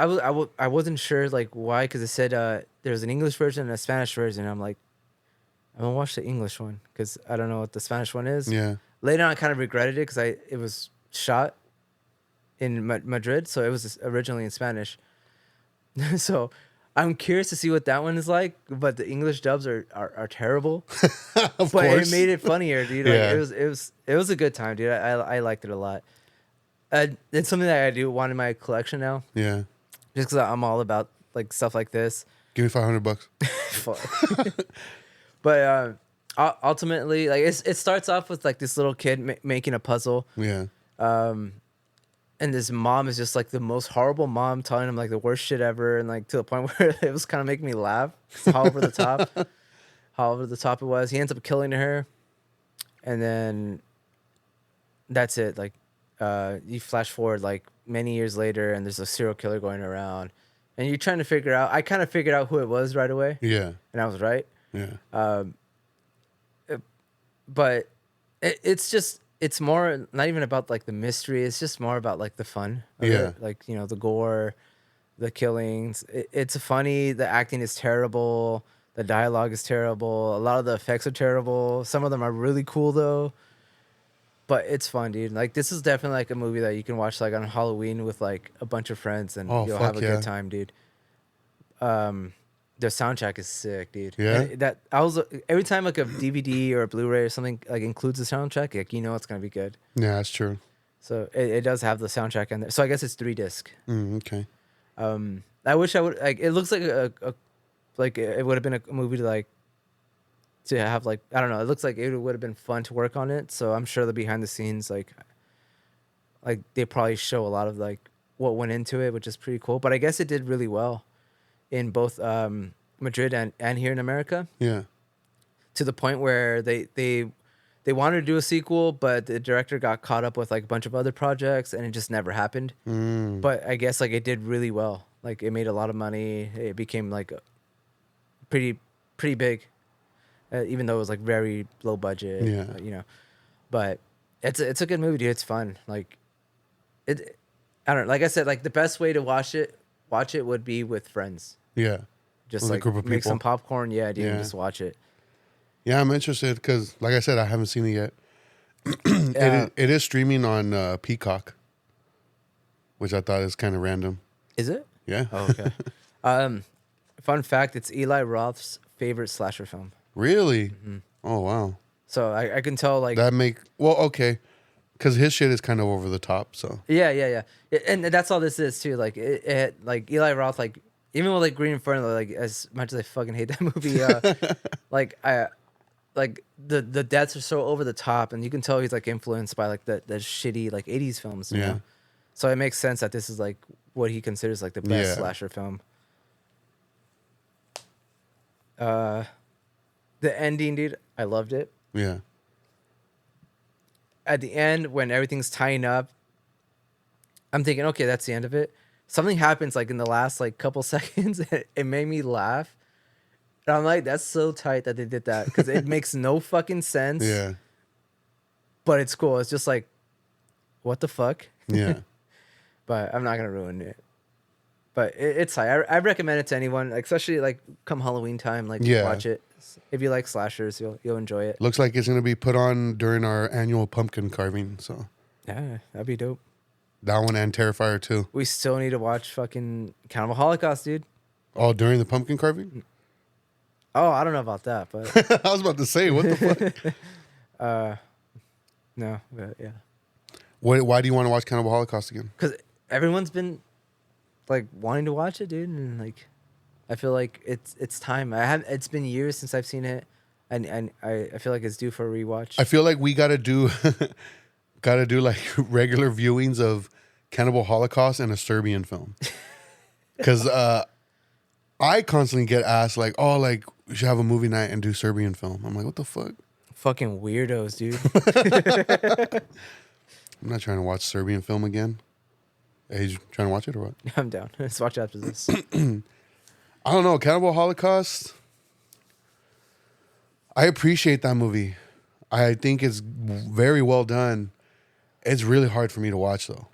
I wasn't sure like why, because it said there's an English version and a Spanish version. I'm like, I'm gonna watch the English one because I don't know what the Spanish one is. Yeah. Later on, I kind of regretted it because it was shot in Madrid, so it was originally in Spanish. So I'm curious to see what that one is like, but the English dubs are terrible. Of But course. it made it funnier, dude. Like, Yeah. it was a good time, dude. I liked it a lot. It's something that I do want in my collection now, Yeah. just because I'm all about like stuff like this. Give me $500. Fuck. But ultimately, like it starts off with like this little kid making a puzzle. Yeah. And this mom is just like the most horrible mom, telling him like the worst shit ever, and like to the point where it was kind of making me laugh. How over the top, how over the top it was. He ends up killing her, and then that's it. Like, you flash forward like many years later, and there's a serial killer going around, and you're trying to figure out. I kind of figured out who it was right away, Yeah. and I was right. Yeah. But it's just. It's more not even about like the mystery. It's just more about like the fun. Of Yeah. it. Like, you know, the gore, the killings. It's funny. The acting is terrible. The dialogue is terrible. A lot of the effects are terrible. Some of them are really cool though. But it's fun, dude. Like, this is definitely like a movie that you can watch like on Halloween with like a bunch of friends, and Oh, you'll fuck have a yeah. good time, dude. The soundtrack is sick, dude. Yeah? And that I was every time like a DVD or a Blu-ray or something like includes the soundtrack, like you know it's gonna be good. Yeah, that's true. So it does have the soundtrack in there. So I guess it's 3-disc. Okay. I wish I would like. It looks like a like it would have been a movie to have like, I don't know. It looks like it would have been fun to work on it. So I'm sure the behind the scenes like they probably show a lot of like what went into it, which is pretty cool. But I guess it did really well in both Madrid and here in America, Yeah. to the point where they wanted to do a sequel, but the director got caught up with like a bunch of other projects, and it just never happened. But I guess like it did really well. Like it made a lot of money. It became like pretty big, even though it was like very low budget. Yeah. You know, but it's a good movie, dude. It's fun. Like it. I don't know. Like I said, like the best way to watch it would be with friends. Yeah. Just With a like group of make some people. popcorn, yeah, dude, and Yeah. just watch it. Yeah, I'm interested because, like I said, I haven't seen it yet. It is streaming on Peacock, which I thought is kind of random. Is it? Yeah. Oh, okay. Fun fact: it's Eli Roth's favorite slasher film. Really? Oh, wow. So I can tell, like, Okay, because his shit is kind of over the top. So yeah, and that's all this is too. Like like Eli Roth, like even with like Green Inferno, like as much as I fucking hate that movie, like the deaths are so over the top, and you can tell he's like influenced by like the shitty like 80s films. You Yeah. know? So it makes sense that this is like what he considers like the best Yeah. slasher film. The ending, dude, I loved it. yeah, At the end, when everything's tying up, I'm thinking, okay, that's the end of it. Something happens like in the last like couple seconds. It made me laugh. And I'm like, that's so tight that they did that, because it makes no fucking sense. yeah, But it's cool. It's just like, what the fuck? yeah. But I'm not gonna ruin it. But it's tight. I recommend it to anyone, like, especially like come Halloween time. Like, Yeah. watch it. If you like slashers, you'll enjoy it. Looks like it's gonna be put on during our annual pumpkin carving. So Yeah, that'd be dope. that one and Terrifier 2. We still need to watch fucking Cannibal Holocaust, dude. Oh, during the pumpkin carving? Oh, I don't know about that, but I was about to say, what the fuck? no, but yeah, Why do you want to watch Cannibal Holocaust again? because everyone's been like wanting to watch it, dude, and like I feel like it's time. It's been years since I've seen it, and I feel like it's due for a rewatch. I feel like we gotta do like regular viewings of Cannibal Holocaust and a Serbian film. Because I constantly get asked like, oh, like we should have a movie night and do Serbian film. I'm like, what the fuck? Fucking weirdos, dude. I'm not trying to watch Serbian film again. Hey, you trying to watch it or what? I'm down. Let's watch after this. I don't know. Cannibal Holocaust. I appreciate that movie. I think it's very well done. It's really hard for me to watch though.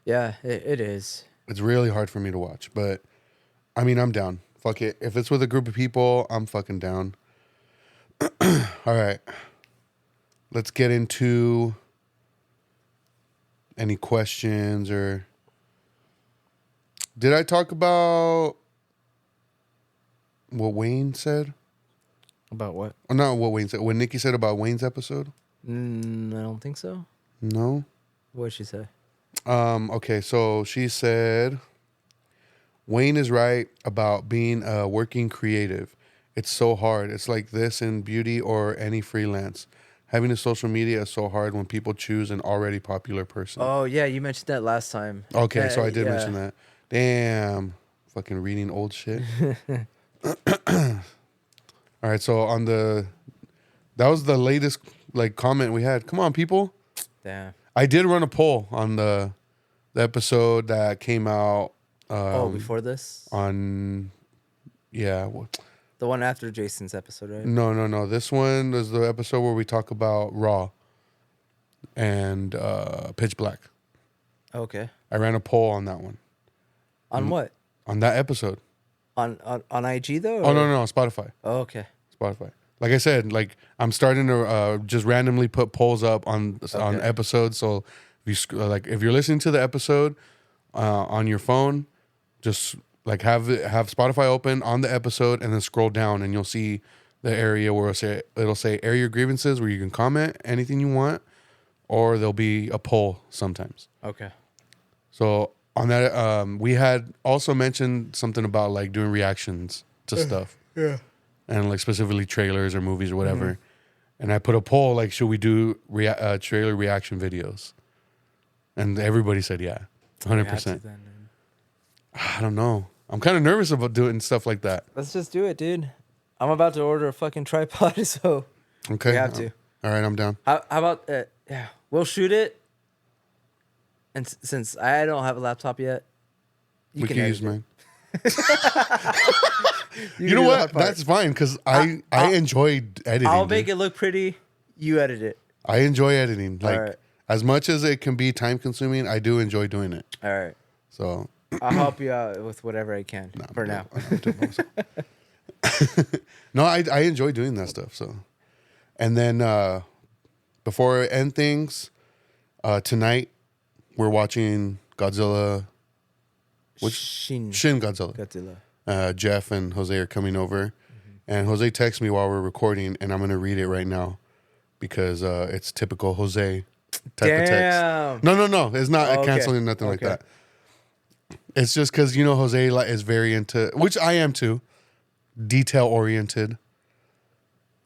Yeah, it is. It's really hard for me to watch, but I mean, I'm down. Fuck it. If it's with a group of people, I'm fucking down. All right. Let's get into any questions or did I talk about what Wayne said? About what? Oh, not what Wayne said. What Nikki said about Wayne's episode? I don't think so. No. What did she say? Okay, so she said Wayne is right about being a working creative. It's so hard. It's like this in beauty or any freelance. Having a social media is so hard when people choose an already popular person. Oh, yeah, you mentioned that last time. Okay, so I did mention that. Damn. Fucking reading old shit. All right, so that was the latest like comment we had. Come on, people. Damn. I did run a poll on the episode that came out. Before this? Yeah. The one after Jason's episode, right? No. This one is the episode where we talk about Raw and Pitch Black. Okay. I ran a poll on that one. On what? On that episode. On IG though? Oh no, Spotify. Oh, okay. Spotify. Like I said, like I'm starting to just randomly put polls up on episodes. So if you're listening to the episode on your phone, just like have Spotify open on the episode and then scroll down and you'll see the area where it'll say air your grievances where you can comment anything you want, or there'll be a poll sometimes. Okay. So on that, we had also mentioned something about like doing reactions to stuff. Yeah. And like specifically trailers or movies or whatever. Mm-hmm. And I put a poll like, should we do trailer reaction videos? And everybody said yeah, 100%. I don't know. I'm kind of nervous about doing stuff like that. Let's just do it, dude. I'm about to order a fucking tripod, so okay, we have to. All right, I'm down. How about we'll shoot it. And since I don't have a laptop yet, we can use mine. You know what? That's fine because I enjoy editing. I'll make it look pretty. You edit it. I enjoy editing. Like right. As much as it can be time consuming, I do enjoy doing it. All right. So I'll help you out with whatever I can for now. No, I enjoy doing that stuff. So, and then before I end things, tonight we're watching Godzilla. Shin Godzilla. Jeff and Jose are coming over, and Jose texts me while we're recording, and I'm gonna read it right now because it's typical Jose type of text. No, it's not canceling nothing like that. It's just because Jose is very into, which I am too, detail oriented.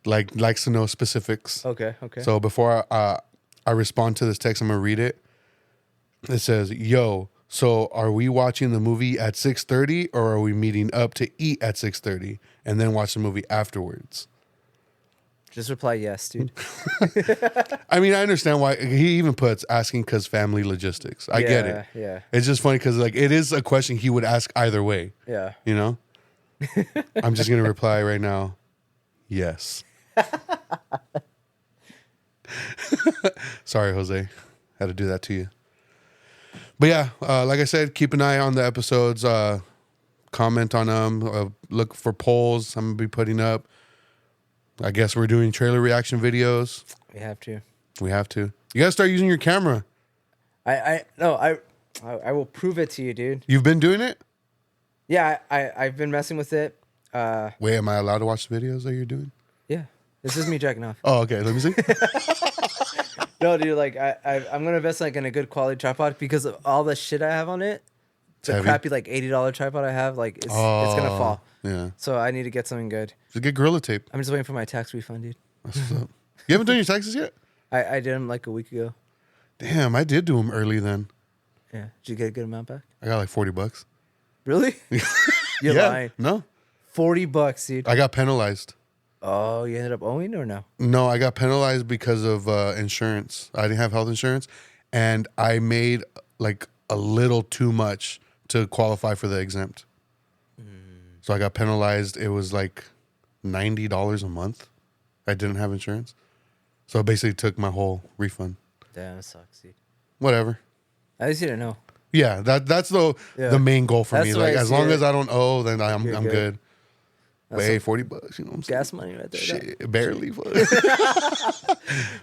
Like likes to know specifics. Okay. So before I respond to this text, I'm gonna read it. It says, "Yo. So are we watching the movie at 6:30 or are we meeting up to eat at 6:30 and then watch the movie afterwards?" Just reply yes, dude. I mean, I understand why he even puts asking because family logistics. I get it. Yeah. It's just funny because like it is a question he would ask either way. Yeah. I'm just gonna reply right now. Yes. Sorry, Jose. Had to do that to you. But yeah, like I said, keep an eye on the episodes. Comment on them. Look for polls I'm going to be putting up. I guess we're doing trailer reaction videos. We have to. You got to start using your camera. I will prove it to you, dude. You've been doing it? Yeah, I've been messing with it. Wait, am I allowed to watch the videos that you're doing? Yeah. This is me jacking off. Oh, okay. Let me see. No, dude, like I'm gonna invest like in a good quality tripod because of all the shit I have on it. The crappy like $80 tripod I have, like it's gonna fall. Yeah. So I need to get something good. Just get Gorilla Tape. I'm just waiting for my tax refund, dude. That's what's up. You haven't done your taxes yet? I did them like a week ago. Damn, I did do them early then. Yeah. Did you get a good amount back? I got like $40. Really? You're lying. No. $40, dude. I got penalized. Oh, you ended up owing or no? No, I got penalized because of insurance. I didn't have health insurance, and I made like a little too much to qualify for the exempt. So I got penalized. It was like $90 a month. I didn't have insurance. So it basically took my whole refund. Damn, that sucks, dude. whatever. At least you didn't know. Yeah, that's the main goal for That's me. the way Like I as see long it. as I don't owe, then I'm You're good. That's Hey, some $40, you know what I'm saying? gas money right there. Shit, barely.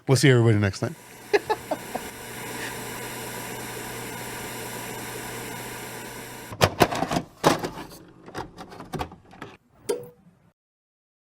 We'll see everybody next time.